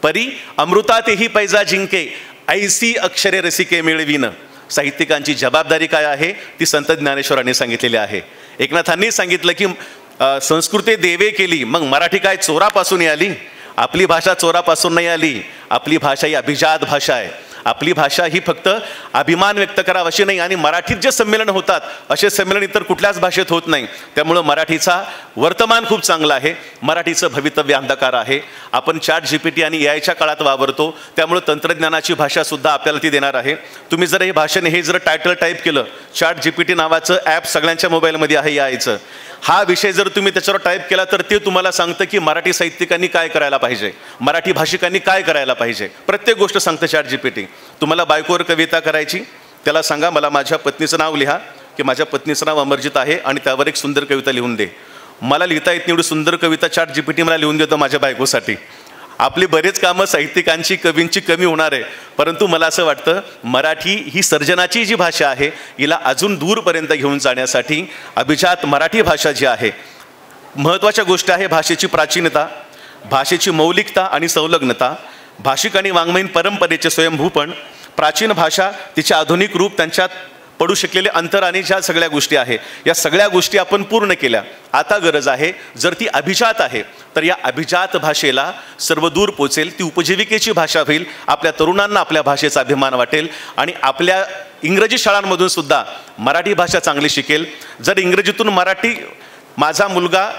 परी अमृतातेही पैजा जिंके ऐसी अक्षरे रसिके मिळविन. साहित्यिकांची जबाबदारी काय आहे ती संत ज्ञानेश्वरांनी सांगितलेली आहे. एकनाथांनी सांगितलं की संस्कृते देवे केली, मग मराठी काय चोरापासून आली? आपली भाषा चोरापासून नाही आली. आपली भाषा ही अभिजात भाषा आहे. आपली भाषा ही फक्त अभिमान व्यक्त करावा अशी नाही. आणि मराठीत जे संमेलन होतात असे संमेलन इतर कुठल्याच भाषेत होत नाही. त्यामुळं मराठीचा वर्तमान खूप चांगला आहे, मराठीचं भवितव्य अंधकार आहे. आपण ChatGPT आणि AI काळात वावरतो, त्यामुळं तंत्रज्ञानाची भाषासुद्धा आपल्याला ती देणार आहे. तुम्ही जर हे भाषण हे जर टायटल टाईप केलं, ChatGPT नावाचं ॲप सगळ्यांच्या मोबाईलमध्ये आहे AIचं, हा विषय जर तुम्ही त्याच्यावर टाईप केला तर ते तुम्हाला सांगतं की मराठी साहित्यिकांनी काय करायला पाहिजे, मराठी भाषिकांनी काय करायला पाहिजे. प्रत्येक गोष्ट सांगतं ChatGPT. तुम्हाला बायकोवर कविता करायची, त्याला सांगा मला माझ्या पत्नीचं नाव लिहा, की माझ्या पत्नीचं नाव अमरजित आहे आणि त्यावर एक सुंदर कविता लिहून दे. मला लिहिता येत नाही एवढी सुंदर कविता ChatGPT मला लिहून देतो माझ्या बायकोसाठी. आपली बरेच कामं साहित्यिकांची कवींची कमी होणार आहे, परंतु मला असं वाटतं मराठी ही सर्जनाची जी भाषा आहे हिला अजून दूरपर्यंत घेऊन जाण्यासाठी अभिजात मराठी भाषा जी आहे, महत्त्वाच्या गोष्टी आहे भाषेची प्राचीनता, भाषेची मौलिकता आणि संलग्नता, भाषिक आणि वाङ्मयीन परंपरेचे स्वयंभूपण, प्राचीन भाषा तिचे आधुनिक रूप, त्यांच्यात पडू शकलेले अंतर आणि ज्या सगळ्या गोष्टी आहे या सगळ्या गोष्टी आपण पूर्ण केल्या. आता गरज आहे, जर ती अभिजात आहे तर या अभिजात भाषेला सर्व दूर पोचेल, ती उपजीविकेची भाषा होईल, आपल्या तरुणांना आपल्या भाषेचा अभिमान वाटेल आणि आपल्या इंग्रजी शाळांमधून सुद्धा मराठी भाषा चांगली शिकेल. जर इंग्रजीतून मराठी, माझा मुलगा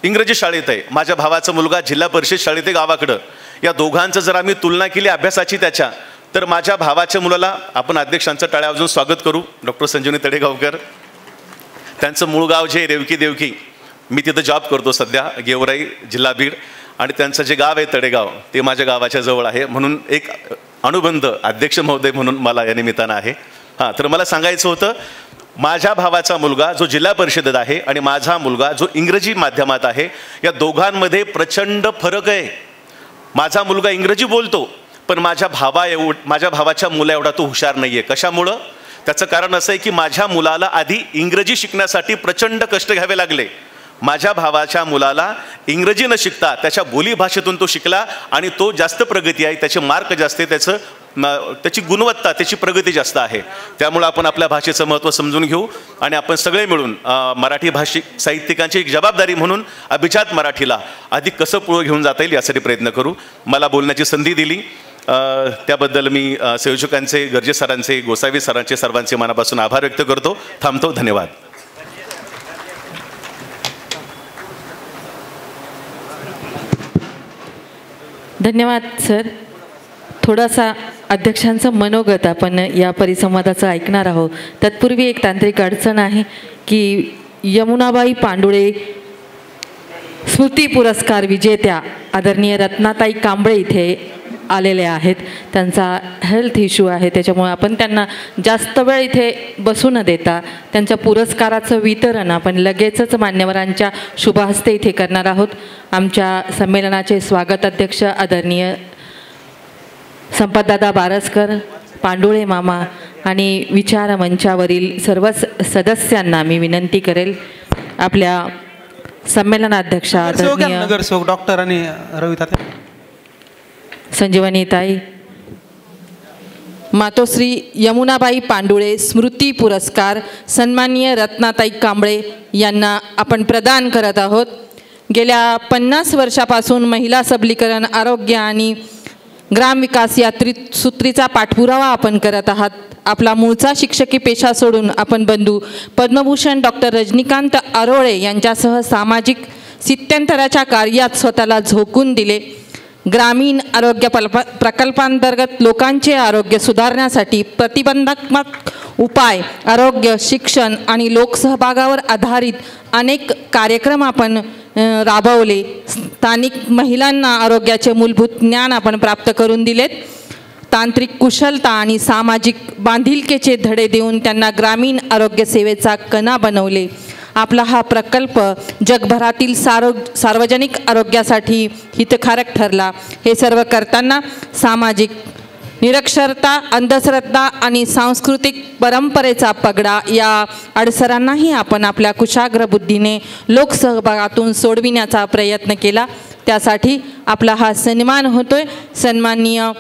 इंग्रजी शाळेत आहे, माझ्या भावाचा मुलगा जिल्हा परिषद शाळेत आहे गावाकडं, या दोघांचं जर आम्ही तुलना केली अभ्यासाची त्याच्या, तर माझ्या भावाच्या मुलाला आपण अध्यक्षांचं टाळ्या वाजवून स्वागत करू, डॉक्टर संजीवनी तडेगावकर. त्यांचं मूळ गाव जे रेवकी देवकी, मी तिथं जॉब करतो सध्या, गेवराई जिल्हा बीड, आणि त्यांचं जे गाव आहे तडेगाव ते माझ्या गावाच्या जवळ आहे, म्हणून एक अनुबंध अध्यक्ष महोदय म्हणून मला या निमित्तानं आहे. हां, तर मला सांगायचं होतं, माझ्या भावाचा मुलगा जो जिल्हा परिषदेत आहे आणि माझा मुलगा जो इंग्रजी माध्यमात आहे, या दोघांमध्ये प्रचंड फरक आहे. माझा मुलगा इंग्रजी बोलतो, पण माझ्या भावाच्या मुला एवढा तो हुशार नाही आहे. कशामुळं? त्याचं कारण असं आहे की माझ्या मुलाला आधी इंग्रजी शिकण्यासाठी प्रचंड कष्ट घ्यावे लागले. माझ्या भावाच्या मुलाला इंग्रजी न शिकता त्याच्या बोलीभाषेतून तो शिकला आणि तो जास्त प्रगती आहे, त्याचे मार्क जास्त आहे, त्याची गुणवत्ता, त्याची प्रगती जास्त आहे. त्यामुळं आपण आपल्या भाषेचं महत्त्व समजून घेऊ आणि आपण सगळे मिळून मराठी भाषिक साहित्यिकांची एक जबाबदारी म्हणून अभिजात मराठीला अधिक कसं पुढं घेऊन जाता येईल यासाठी प्रयत्न करू. मला बोलण्याची संधी दिली त्याबद्दल मी संयोजकांचे, गर्जे सरांचे, गोसावी सरांचे, सर्वांचे मनापासून आभार व्यक्त करतो. थांबतो. धन्यवाद. धन्यवाद सर. थोडासा अध्यक्षांचं मनोगत आपण या परिसंवादाचं ऐकणार आहोत. तत्पूर्वी एक तांत्रिक अडचण आहे की यमुनाबाई पांडुळे स्मृती पुरस्कार विजेत्या आदरणीय रत्नाताई कांबळे इथे आलेले आहेत. त्यांचा हेल्थ इश्यू आहे, त्याच्यामुळे आपण त्यांना जास्त वेळ इथे बसू न देता त्यांच्या पुरस्काराचं वितरण आपण लगेचच मान्यवरांच्या शुभहस्ते इथे करणार आहोत. आमच्या संमेलनाचे स्वागत अध्यक्ष आदरणीय संपतदादा बारसकर, पांडुळे मामा आणि विचार मंचावरील सर्व सदस्यांना मी विनंती करेल, आपल्या संमेलनाध्यक्षा आदरणीय नगरसेवक डॉक्टर आणि रविताता संजीवनीताई, मातोश्री यमुनाबाई पांडुळे स्मृती पुरस्कार सन्माननीय रत्नाताई कांबळे यांना आपण प्रदान करत आहोत. गेल्या 50 वर्षापासून महिला सबलीकरण, आरोग्य आणि ग्रामविकास या त्रिसूत्रीचा पाठपुरावा आपण करत आहात. आपला मूळचा शिक्षकी पेशा सोडून आपण बंधू पद्मभूषण डॉक्टर रजनीकांत आरोळे यांच्यासह सामाजिक स्थित्यंतराच्या कार्यात स्वतःला झोकून दिले. ग्रामीण आरोग्य प्रकल्पांतर्गत लोकांचे आरोग्य सुधारण्यासाठी प्रतिबंधात्मक उपाय, आरोग्य, शिक्षण आणि लोकसहभागावर आधारित अनेक कार्यक्रम आपण राबवले. स्थानिक महिलांना आरोग्याचे मूलभूत ज्ञान आपण प्राप्त करून दिलेत. तांत्रिक कुशलता आणि सामाजिक बांधिलकीचे धडे देऊन त्यांना ग्रामीण आरोग्य सेवेचा कणा बनवले. आपला हा प्रकल्प जगभरातील सार्वजनिक आरोग्यासाठी हितकारक ठरला. हे सर्व करताना सामाजिक निरक्षरता, अंधश्रद्धा आणि सांस्कृतिक परंपरेचा पगडा या अडसरांनाही आपण आपल्या कुशाग्र बुद्धीने लोकसहभागातून सोडविण्याचा प्रयत्न केला. त्यासाठी आपला हा सन्मान होतोय. सन्माननीय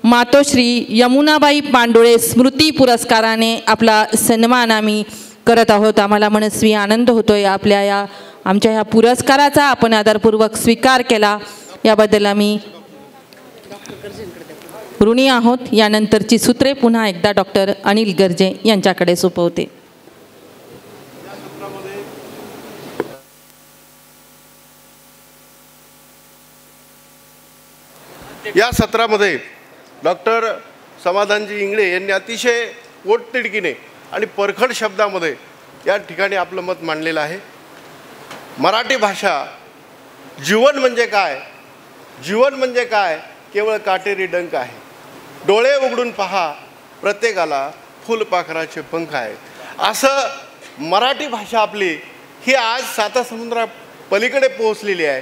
मातोश्री यमुनाबाई पांडुळे स्मृती पुरस्काराने आपला सन्मान आम्ही करत आहोत. आम्हाला मनस्वी आनंद होतोय. आमच्या ह्या पुरस्काराचा आपण आदरपूर्वक स्वीकार केला, याबद्दल आम्ही ऋणी आहोत. यानंतरची सूत्रे पुन्हा एकदा डॉक्टर अनिल गर्जे यांच्याकडे सोपवते. या सत्रामध्ये डॉक्टर समाधानजी इंगळे यांनी अतिशय पोटतिडकीने आणि परखड शब्दामध्ये या ठिकाणी आपलं मत मांडलेलं आहे. मराठी भाषा जीवन म्हणजे काय, जीवन म्हणजे काय, केवळ काटेरी डंक आहे. डोळे उघडून पहा, प्रत्येकाला फुलपाखराचे पंख आहेत. असं मराठी भाषा आपली ही आज सातासमुद्रा पलीकडे पोहोचलेली आहे.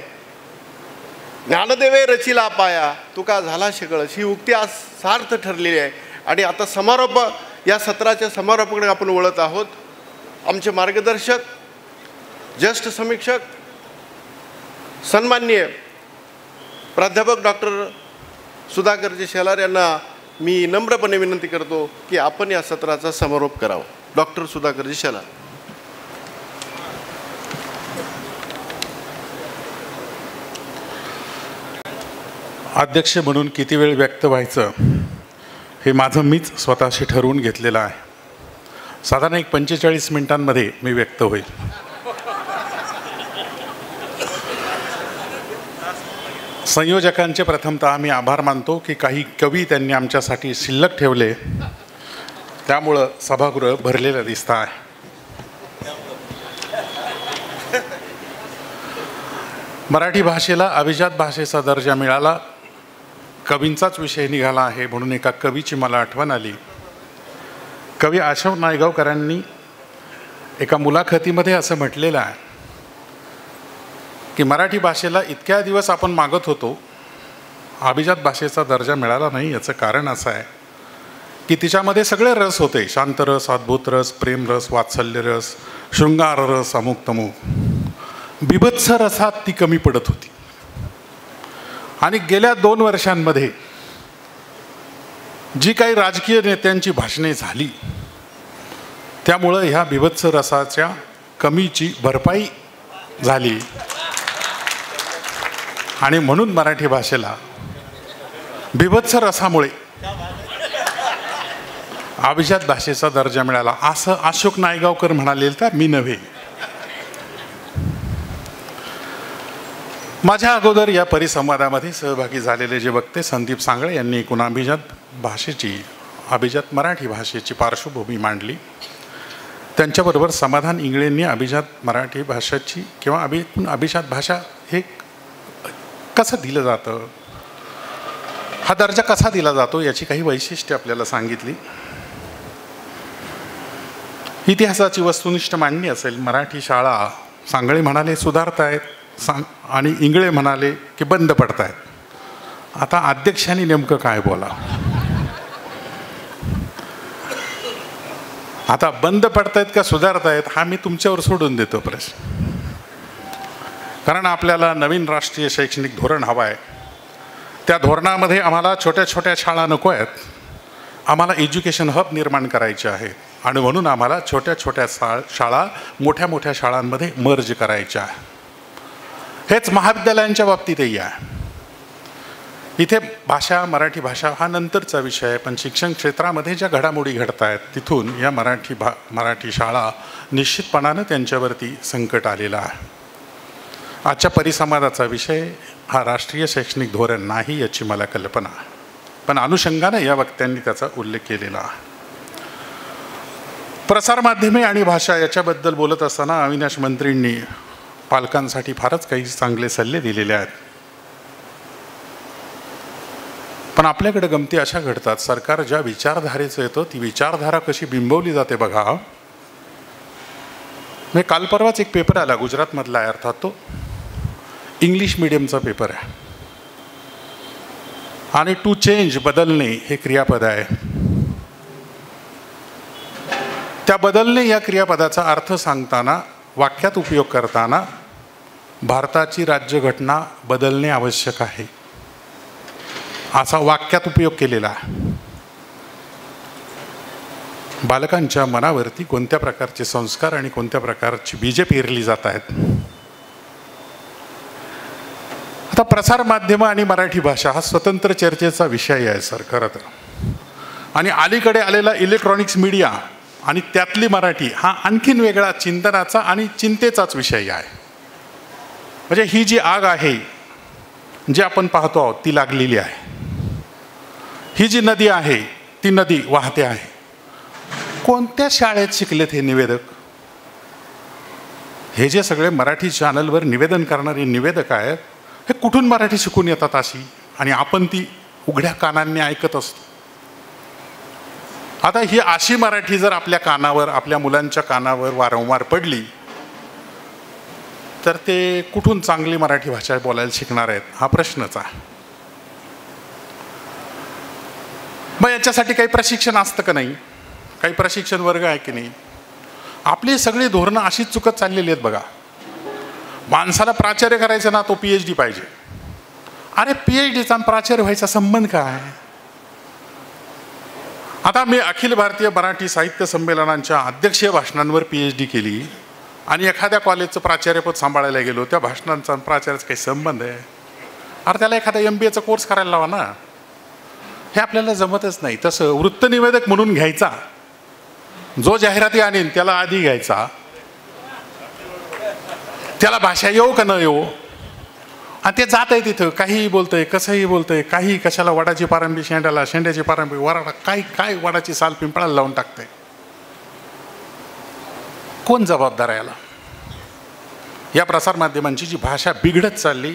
ज्ञानदेवे रचिला पाया, तुका झाला शिकळस, ही उक्ती आज सार्थ ठरलेली आहे. आणि आता समारोप, या सत्राच्या समारोपाकडे आपण वळत आहोत. आमचे मार्गदर्शक, ज्येष्ठ समीक्षक, सन्माननीय प्राध्यापक डॉक्टर सुधाकरजी शेलार यांना मी नम्रपणे विनंती करतो की आपण या सत्राचा समारोप करावा. डॉक्टर सुधाकरजी शेलार. अध्यक्ष म्हणून किती वेळ व्यक्त व्हायचं हे माझं मीच स्वतःशी ठरवून घेतलेलं आहे. साधारण एक 45 मिनिटांमध्ये मी व्यक्त होईल. संयोजकांचे प्रथमतः आम्ही आभार मानतो की काही कवी त्यांनी आमच्यासाठी शिल्लक ठेवले, त्यामुळं सभागृह भरलेलं दिसतं आहे. मराठी भाषेला अभिजात भाषेचा दर्जा मिळाला, कवींचाच विषय निघाला आहे म्हणून एका कवीची मला आठवण आली. कवी आशव नायगावकरांनी एका मुलाखतीमध्ये असं म्हटलेलं आहे की मराठी भाषेला इतक्या दिवस आपण मागत होतो, अभिजात भाषेचा दर्जा मिळाला नाही. याचं कारण असं आहे की तिच्यामध्ये सगळे रस होते, शांत रस, अद्भुत रस, प्रेम रस, वात्सल्य रस, शृंगार रस, अमुक तमुक. बिभत्स रसात ती कमी पडत होती. आणि गेल्या 2 वर्षांमध्ये जी काही राजकीय नेत्यांची भाषणे झाली, त्यामुळं ह्या बिभत्स रसाच्या कमीची भरपाई झाली. आणि म्हणून मराठी भाषेला बिभत्स रसामुळे अभिजात भाषेचा दर्जा मिळाला, असं अशोक नायगावकर म्हणाले, तर मी नव्हे. माझ्या अगोदर या परिसंवादामध्ये सहभागी झालेले जे वक्ते संदीप सांगळे यांनी एकूण अभिजात मराठी भाषेची पार्श्वभूमी मांडली. त्यांच्याबरोबर समाधान इंगळेंनी अभिजात मराठी भाषेची किंवा अभिजात भाषा हे कसं दिलं जातं, हा दर्जा कसा दिला जातो याची काही वैशिष्ट्ये आपल्याला सांगितली. इतिहासाची वस्तुनिष्ठ मांडणी असेल. मराठी शाळा सांगळे म्हणाले सुधारत आहेत आणि इंगळे म्हणाले की बंद पडत आहेत. आता अध्यक्षांनी नेमकं काय बोला. आता बंद पडतायत का सुधारतायत हा मी तुमच्यावर सोडून देतो प्रश्न. कारण आपल्याला नवीन राष्ट्रीय शैक्षणिक धोरण हवं आहे. त्या धोरणामध्ये आम्हाला छोट्या छोट्या शाळा नको आहेत, आम्हाला एज्युकेशन हब निर्माण करायचे आहे. आणि म्हणून आम्हाला छोट्या छोट्या शाळा मोठ्या मोठ्या शाळांमध्ये मर्ज करायच्या आहे. हेच महाविद्यालयांच्या बाबतीतही आहे. इथे भाषा, मराठी भाषा हा नंतरचा विषय आहे, पण शिक्षण क्षेत्रामध्ये ज्या घडामोडी घडत आहेत तिथून या मराठी शाळा निश्चितपणानं त्यांच्यावरती संकट आलेलं आहे. आजच्या परिसंवादाचा विषय हा राष्ट्रीय शैक्षणिक धोरण नाही याची मला कल्पना आहे, पण अनुषंगाने या वक्त्यांनी त्याचा उल्लेख केलेला आहे. प्रसारमाध्यमे आणि भाषा याच्याबद्दल बोलत असताना अविनाश मंत्रींनी पालकांसाठी फारच काही चांगले सल्ले दिलेले आहेत. पण आपल्याकडे गमती अशा घडतात, सरकार ज्या विचारधारेचं येतं ती विचारधारा कशी बिंबवली जाते बघा. मी काल परवाच एक पेपर आला गुजरातमधला आहे, अर्थात तो इंग्लिश मीडियमचा पेपर आहे. आणि टू चेंज बदलणे हे क्रियापद आहे. त्या बदलणे या क्रियापदाचा अर्थ सांगताना वाक्यात उपयोग करताना भारताची राज्यघटना बदलणे आवश्यक आहे असा वाक्यात उपयोग केलेला आहे. बालकांच्या मनावरती कोणत्या प्रकारचे संस्कार आणि कोणत्या प्रकारची बीजे पेरली जात आहेत. आता प्रसारमाध्यमं आणि मराठी भाषा हा स्वतंत्र चर्चेचा विषय आहे सर खरं तर. आणि अलीकडे आलेला इलेक्ट्रॉनिक्स मीडिया आणि त्यातली मराठी हा आणखीन वेगळा चिंतनाचा आणि चिंतेचाच विषय आहे. म्हणजे ही जी आग आहे जी आपण पाहतो आहोत ती लागलेली आहे. ही जी नदी आहे ती नदी वाहते आहे. कोणत्या शाळेत शिकलेत हे निवेदक? हे जे सगळे मराठी चॅनलवर निवेदन करणारे निवेदक आहेत हे कुठून मराठी शिकून येतात अशी, आणि आपण ती उघड्या कानांनी ऐकत असतो. आता ही अशी मराठी जर आपल्या कानावर, आपल्या मुलांच्या कानावर वारंवार पडली तर ते कुठून चांगली मराठी भाषा बोलायला शिकणार आहेत हा प्रश्नच आहे. मग याच्यासाठी काही प्रशिक्षण असतं का नाही? काही प्रशिक्षण वर्ग आहे की नाही? आपली सगळी धोरणं अशीच चुकत चाललेली आहेत बघा. माणसाला प्राचार्य करायचं ना तो PhD पाहिजे. अरे PhDचा प्राचार्य व्हायचा संबंध काय? आता मी अखिल भारतीय मराठी साहित्य संमेलनांच्या अध्यक्षीय भाषणांवर PhD केली आणि एखाद्या कॉलेजचं प्राचार्यपद सांभाळायला गेलो, त्या भाषणांचा प्राचार्याचा काही संबंध आहे? अरे त्याला एखादा MBAचा कोर्स करायला लावा ना. हे आपल्याला जमतच नाही. तसं वृत्तनिवेदक म्हणून घ्यायचा, जो जाहिराती आणीन त्याला आधी घ्यायचा, त्याला भाषा येऊ का न येऊ, आणि ते जात आहे तिथं काहीही बोलतंय, कसंही बोलतंय, काही कशाला वडाची पारंबी शेंड्याला, शेंड्याची पारंबी वराडा, काय काय वडाची साल पिंपळाला लावून टाकते. कोण जबाबदार आहे याला? या प्रसारमाध्यमांची जी भाषा बिघडत चालली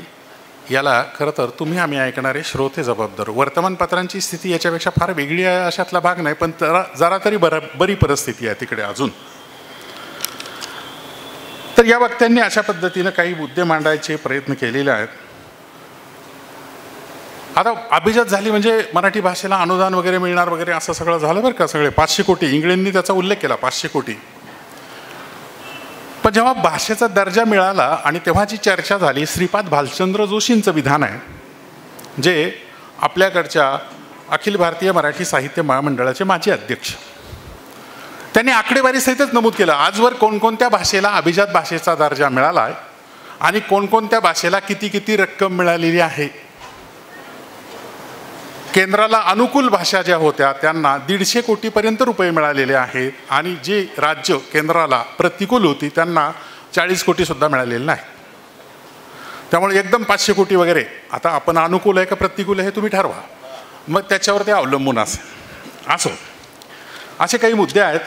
याला खरं तर तुम्ही आम्ही ऐकणारे श्रोते जबाबदार. वर्तमानपत्रांची स्थिती याच्यापेक्षा फार वेगळी आहे अशातला भाग नाही, पण जरा तरी बरी परिस्थिती आहे तिकडे अजून. तर या वक्त्यांनी अशा पद्धतीनं काही मुद्दे मांडायचे प्रयत्न केलेले आहेत. आता अभिजात झाली म्हणजे मराठी भाषेला अनुदान वगैरे मिळणार वगैरे असं सगळं झालं बरं का. सगळे 500 कोटी इंग्लंडनी त्याचा उल्लेख केला, 500 कोटी. पण जेव्हा भाषेचा दर्जा मिळाला आणि तेव्हाची चर्चा झाली, श्रीपाद भालचंद्र जोशींचं विधान आहे जे आपल्याकडच्या अखिल भारतीय मराठी साहित्य महामंडळाचे माजी अध्यक्ष. त्यांनी आकडेवारी सहितच नमूद केलं आजवर कोणकोणत्या भाषेला अभिजात भाषेचा दर्जा मिळाला आहे आणि कोणकोणत्या भाषेला किती किती रक्कम मिळालेली आहे. केंद्राला अनुकूल भाषा ज्या होत्या त्यांना 150 कोटीपर्यंत रुपये मिळालेले आहेत आणि जी राज्य केंद्राला प्रतिकूल होती त्यांना 40 कोटीसुद्धा मिळालेले नाही. त्यामुळे एकदम 500 कोटी वगैरे, आता आपण अनुकूल आहे का प्रतिकूल आहे हे तुम्ही ठरवा, मग त्याच्यावर ते अवलंबून असो. असे काही मुद्दे आहेत.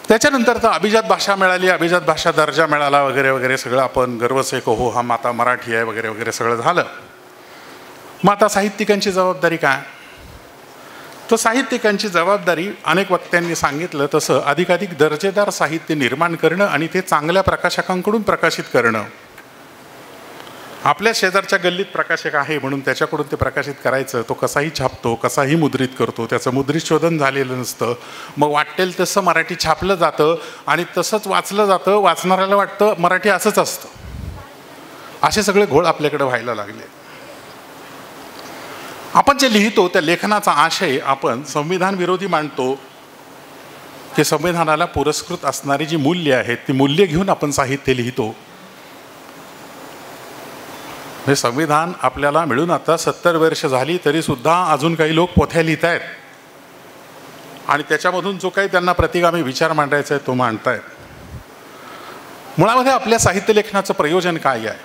त्याच्यानंतर तर अभिजात भाषा मिळाली, अभिजात भाषा दर्जा मिळाला वगैरे वगैरे सगळं आपण गर्व से कहो हम आता मराठी आहे वगैरे वगैरे सगळं झालं. मग आता साहित्यिकांची जबाबदारी काय? तर साहित्यिकांची जबाबदारी अनेक वक्त्यांनी सांगितलं तसं अधिकाधिक दर्जेदार साहित्य निर्माण करणं आणि ते चांगल्या प्रकाशकांकडून प्रकाशित करणं. आपल्या शेजारच्या गल्लीत प्रकाशक आहे म्हणून त्याच्याकडून ते प्रकाशित करायचं, तो कसाही छापतो, कसाही मुद्रित करतो, त्याचं मुद्रित शोधन झालेलं नसतं. मग वाटेल तसं मराठी छापलं जातं आणि तसंच वाचलं जातं. वाचणाऱ्याला वाटतं मराठी असंच असतं. असे सगळे घोळ आपल्याकडे व्हायला लागले. आपण जे लिहितो त्या लेखनाचा आशय आपण संविधान विरोधी मांडतो की संविधानाला पुरस्कृत असणारी जी मूल्य आहेत ती मूल्य घेऊन आपण साहित्य लिहितो. हे संविधान आपल्याला मिळून आता 70 वर्ष झाली तरीसुद्धा अजून काही लोक पोथ्या लिहित आहेत आणि त्याच्यामधून जो काही त्यांना प्रतिगामी विचार मांडायचा आहे तो मांडतायत. मुळामध्ये आपल्या साहित्य लेखनाचं प्रयोजन काय आहे?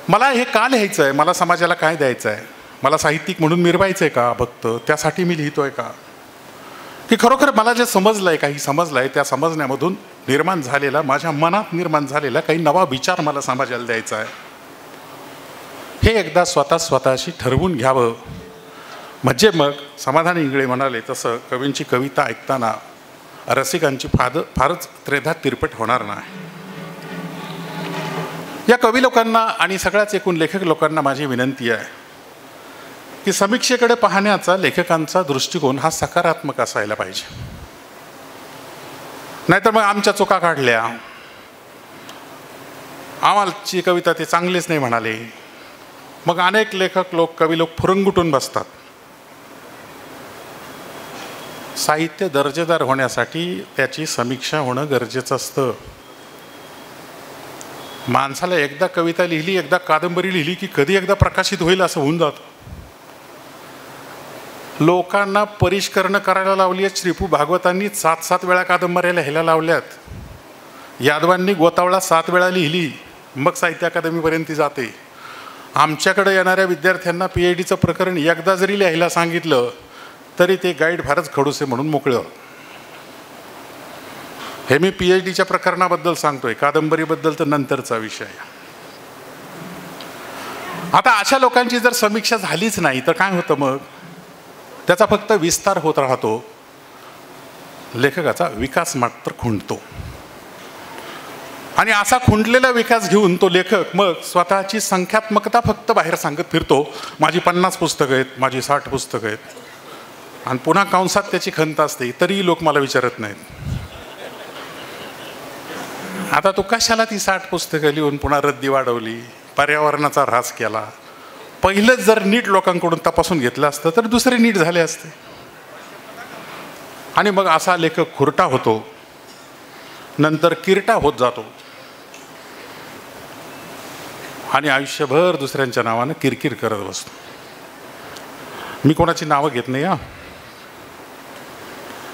मला हे का लिहायचं आहे? मला समाजाला काय द्यायचं आहे? मला साहित्यिक म्हणून मिरवायचं आहे का फक्त? त्यासाठी मी लिहितोय का? की खरोखर मला जे समजलं आहे, काही समजलं आहे, त्या समजण्यामधून निर्माण झालेला, माझ्या मनात निर्माण झालेला काही नवा विचार मला समाजाला द्यायचा आहे. हे एकदा स्वतःशी ठरवून घ्यावं. म्हणजे मग समाधान इंगळे म्हणाले तसं कवींची कविता ऐकताना रसिकांची फारच त्रेधा तिरपट होणार नाही. या कवी लोकांना आणि सगळ्याच एकूण लेखक लोकांना माझी विनंती आहे की समीक्षेकडे पाहण्याचा लेखकांचा दृष्टिकोन हा सकारात्मक असायला पाहिजे. नाहीतर मग आमच्या चुका काढल्या, आम्हाची कविता ते चांगलेच नाही म्हणाले, मग अनेक लेखक लोक, कवी लोक फुरंगुटून बसतात. साहित्य दर्जेदार होण्यासाठी त्याची समीक्षा होणं गरजेचं असतं. माणसाला एकदा कविता लिहिली, एकदा कादंबरी लिहिली की कधी एकदा प्रकाशित होईल असं होऊन जातं. लोकांना परिष्करण करायला लावली आहेत. श्रीपू भागवतांनी 7 वेळा कादंबऱ्या लिहायला लावल्यात. यादवांनी गोतावळा 7 वेळा लिहिली, मग साहित्य अकादमीपर्यंत ती जाते. आमच्याकडे येणाऱ्या विद्यार्थ्यांना PhDचं प्रकरण एकदा जरी लिहायला सांगितलं तरी ते गाईड फारच खडूस आहे म्हणून मोकळं. हे मी PhDच्या प्रकरणाबद्दल सांगतोय, कादंबरीबद्दल तर नंतरचा विषय. आता अशा लोकांची जर समीक्षा झालीच नाही तर काय होतं? मग त्याचा फक्त विस्तार होत राहतो, लेखकाचा विकास मात्र खुंटतो. आणि असा खुंटलेला विकास घेऊन तो लेखक मग स्वतःची संख्यात्मकता फक्त बाहेर सांगत फिरतो. माझी 50 पुस्तकं आहेत, माझी 60 पुस्तकं आहेत, आणि पुन्हा कंसात त्याची खंत असते. तरीही लोक मला विचारत नाहीत, आता तू कशाला ती 60 पुस्तकं लिहून पुन्हा रद्दी वाढवली, पर्यावरणाचा ऱ्हास केला? पहिलंच जर नीट लोकांकडून तपासून घेतलं असतं तर दुसरे नीट झाले असते. आणि मग असा लेखक खुरटा होतो, नंतर किरटा होत जातो आणि आयुष्यभर दुसऱ्यांच्या नावानं किरकिर करत बसतो. मी कोणाची नावं घेत नाही.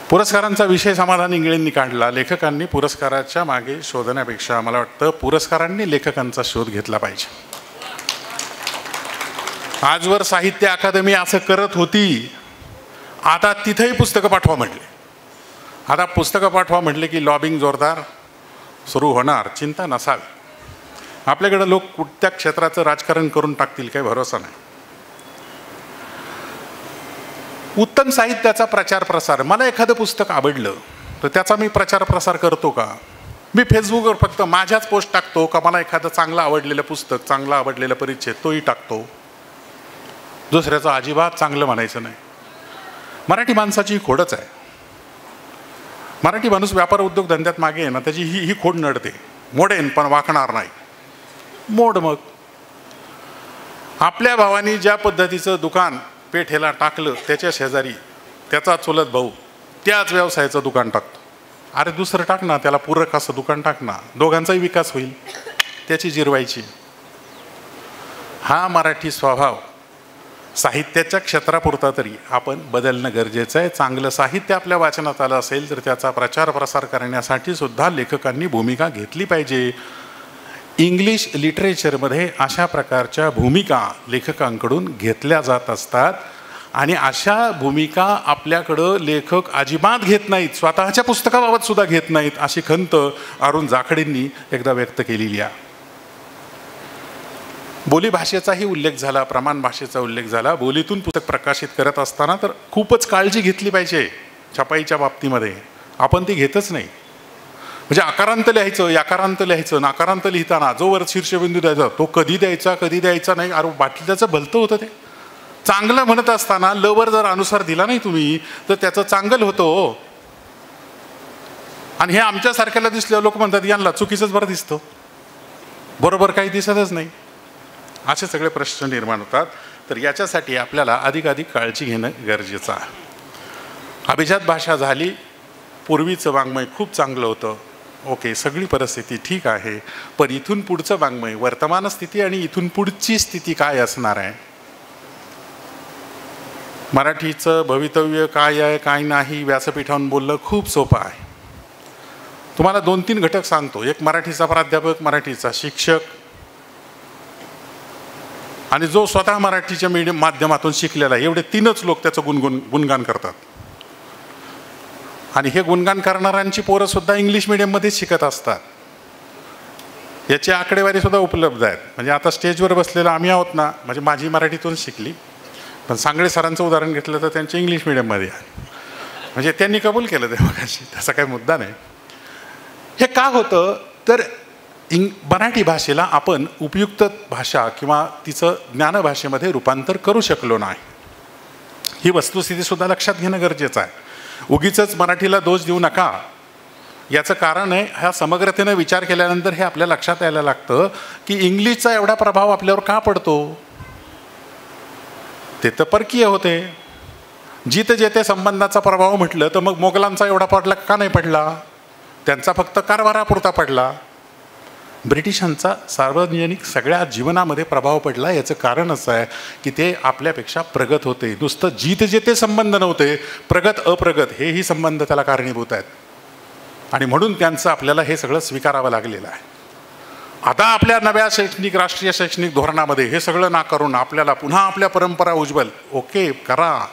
पुरस्कारांचा विषय समाधान इंगळेंनी काढला. लेखकांनी पुरस्काराच्या मागे शोधण्यापेक्षा मला वाटतं पुरस्कारांनी लेखकांचा शोध घेतला पाहिजे. आजवर साहित्य अकादमी असं करत होती, आता तिथेही पुस्तकं पाठवा म्हटले. आता पुस्तकं पाठवा म्हटले की लॉबिंग जोरदार सुरू होणार. चिंता नसावी. आपल्याकडे लोक कुठत्या क्षेत्राचं राजकारण करून टाकतील काही भरोसा नाही. उत्तम साहित्याचा प्रचार प्रसार. मला एखादं पुस्तक आवडलं तर त्याचा मी प्रचार प्रसार करतो का? मी फेसबुकवर फक्त माझ्याच पोस्ट टाकतो का मला एखादं चांगलं आवडलेलं पुस्तक, चांगला आवडलेला परिच्छेद तोही टाकतो? दुसऱ्याचं अजिबात चांगलं म्हणायचं नाही. मराठी माणसाची खोडच आहे. मराठी माणूस व्यापार उद्योग धंद्यात मागे आहे ना, त्याची ही खोड नडते. मोडेन पण वाकणार नाही. मोड. मग आपल्या भावानी ज्या पद्धतीचं दुकान पेठेला टाकलं त्याच्या शेजारी त्याचा चुलत भाऊ त्याच व्यवसायाचं दुकान टाकतो. अरे दुसरं टाक ना, त्याला पूरक असं दुकान टाक ना, दोघांचाही विकास होईल. त्याची जिरवायची. हा मराठी स्वभाव साहित्याच्या क्षेत्रापुरता तरी आपण बदलणं गरजेचं आहे. चांगलं साहित्य आपल्या वाचनात आलं असेल तर त्याचा प्रचार प्रसार करण्यासाठी सुद्धा लेखकांनी भूमिका घेतली पाहिजे. इंग्लिश लिटरेचरमध्ये अशा प्रकारच्या भूमिका लेखकांकडून घेतल्या जात असतात आणि अशा भूमिका आपल्याकडं लेखक अजिबात घेत नाहीत. स्वतःच्या पुस्तकाबाबत सुद्धा घेत नाहीत. अशी खंत अरुण जाखडेंनी एकदा व्यक्त केलेली आहे. बोली भाषेचाही उल्लेख झाला, प्रमाण भाषेचा उल्लेख झाला. बोलीतून पुस्तक प्रकाशित करत असताना तर खूपच काळजी घेतली पाहिजे. छपाईच्या बाबतीमध्ये आपण ती घेतच नाही. म्हणजे आकारांत लिहायचं, याकारांत लिहायचं, नाकारांत लिहिताना जो वर शीर्षबिंदू द्यायचा तो कधी द्यायचा नाही. अरे बाटलीचं भलतं होतं ते. चांगलं म्हणत असताना लवर जर अनुसार दिला नाही तुम्ही तर त्याचं चांगलं होतं हो. आणि हे आमच्यासारख्याला दिसल्यावर लोक म्हणतात यांना चुकीचंच बरं दिसतं, बरोबर काही दिसतच नाही. असे सगळे प्रश्न निर्माण होतात. तर याच्यासाठी आपल्याला अधिकाधिक काळजी घेणं गरजेचं आहे. अभिजात भाषा झाली, पूर्वीचं वाङ्मय खूप चांगलं होतं, ओके, सगळी परिस्थिती ठीक आहे, पण इथून पुढचं वाङ्मय, वर्तमान स्थिती आणि इथून पुढची स्थिती काय असणार आहे, मराठीचं भवितव्य काय आहे काय नाही, व्यासपीठावरून बोलणं खूप सोपं आहे. तुम्हाला 2-3 घटक सांगतो. एक, मराठीचा प्राध्यापक, मराठीचा शिक्षक आणि जो स्वतः मराठीच्या मीडियम माध्यमातून शिकलेला, एवढे 3च लोक त्याचं गुणगान करतात. आणि हे गुणगान करणाऱ्यांची पोरं सुद्धा इंग्लिश मिडियममध्येच शिकत असतात. याची आकडेवारी सुद्धा उपलब्ध आहेत. म्हणजे आता स्टेजवर बसलेलं आम्ही आहोत ना, म्हणजे माझी मराठीतून शिकली, पण सांगळे सरांचं उदाहरण घेतलं तर त्यांचे इंग्लिश मिडियममध्ये आहे. म्हणजे त्यांनी कबूल केलं ते मगाशी, त्याचा काही मुद्दा नाही. हे का होतं तर मराठी भाषेला आपण उपयुक्त भाषा किंवा तिचं ज्ञानभाषेमध्ये रूपांतर करू शकलो नाही. ही वस्तुस्थितीसुद्धा लक्षात घेणं गरजेचं आहे. उगीचच मराठीला दोष देऊ नका. याचं कारण आहे, ह्या समग्रतेनं विचार केल्यानंतर हे आपल्या लक्षात यायला लागतं की इंग्लिशचा एवढा प्रभाव आपल्यावर का पडतो. ते तर परकीय होते. जिथे जेथे संबंधाचा प्रभाव म्हटलं तर मग मोगलांचा एवढा पडला का नाही पडला, त्यांचा फक्त कारभारापुरता पडला. ब्रिटिशांचा सार्वजनिक सगळ्या जीवनामध्ये प्रभाव पडला. याचं कारण असं आहे की ते आपल्यापेक्षा प्रगत होते. नुसतं जिथे जेथे संबंध नव्हते, प्रगत अप्रगत हेही संबंध त्याला कारणीभूत आहेत. आणि म्हणून त्यांचं आपल्याला हे सगळं स्वीकारावं लागलेलं आहे. आता आपल्या नव्या राष्ट्रीय शैक्षणिक धोरणामध्ये हे सगळं ना करून आपल्याला पुन्हा आपल्या परंपरा उज्ज्वल, ओके करा,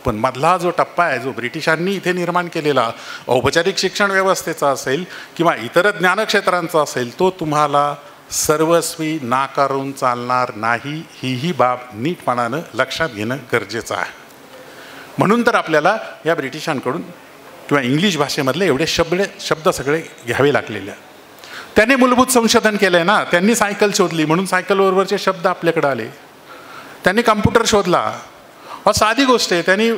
पण मधला जो टप्पा आहे जो ब्रिटिशांनी इथे निर्माण केलेला औपचारिक शिक्षण व्यवस्थेचा असेल किंवा इतर ज्ञानक्षेत्रांचा असेल, तो तुम्हाला सर्वस्वी नाकारून चालणार नाही. ही बाब नीटपणानं लक्षात घेणं गरजेचं आहे. म्हणून तर आपल्याला या ब्रिटिशांकडून किंवा इंग्लिश भाषेमधले एवढे शब्द सगळे घ्यावे लागलेले आहेत. त्यांनी मूलभूत संशोधन केलं आहे ना. त्यांनी सायकल शोधली म्हणून सायकलबरोबरचे शब्द आपल्याकडे आले. त्यांनी कम्प्युटर शोधला, साधी गोष्ट आहे. त्यांनी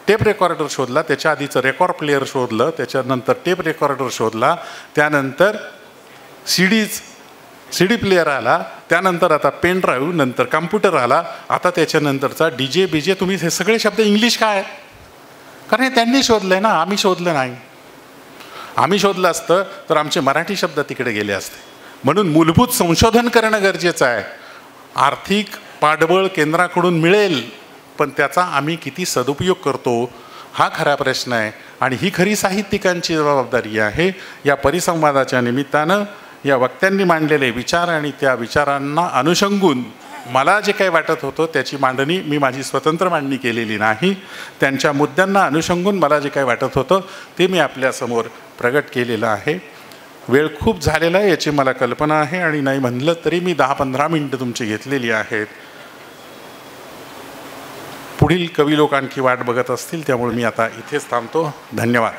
टेप रेकॉर्डर शोधला, त्याच्या आधीचं रेकॉर्ड प्लेअर शोधलं, त्याच्यानंतर टेप रेकॉर्डर शोधला, त्यानंतर CD प्लेअर आला, त्यानंतर आता पेन ड्राईव्ह, नंतर कम्प्युटर आला, आता त्याच्यानंतरचा DJ BJ. तुम्ही हे सगळे शब्द इंग्लिश काय आहेत? कारण हे त्यांनी शोधलं आहे ना, आम्ही शोधलं नाही. आम्ही शोधलं असतं तर आमचे मराठी शब्द तिकडे गेले असते. म्हणून मूलभूत संशोधन करणं गरजेचं आहे. आर्थिक पाठबळ केंद्राकडून मिळेल, पण त्याचा आम्ही किती सदुपयोग करतो हा खरा प्रश्न आहे. आणि ही खरी साहित्यिकांची जबाबदारी आहे. या परिसंवादाच्या निमित्तानं या वक्त्यांनी मांडलेले विचार आणि त्या विचारांना अनुषंगून मला जे काही वाटत होतं त्याची मांडणी मी माझी स्वतंत्र मांडणी केलेली नाही. त्यांच्या मुद्द्यांना अनुषंगून मला जे काही वाटत होतं ते मी आपल्यासमोर प्रगट केलेलं आहे. वेळ खूप झालेला आहे याची मला कल्पना आहे आणि नाही म्हणलं तरी मी 10-15 मिनटं तुमची घेतलेली आहेत. पुढील कवी लोक आणखी वाट बघत असतील, त्यामुळे मी आता इथेच थांबतो. धन्यवाद.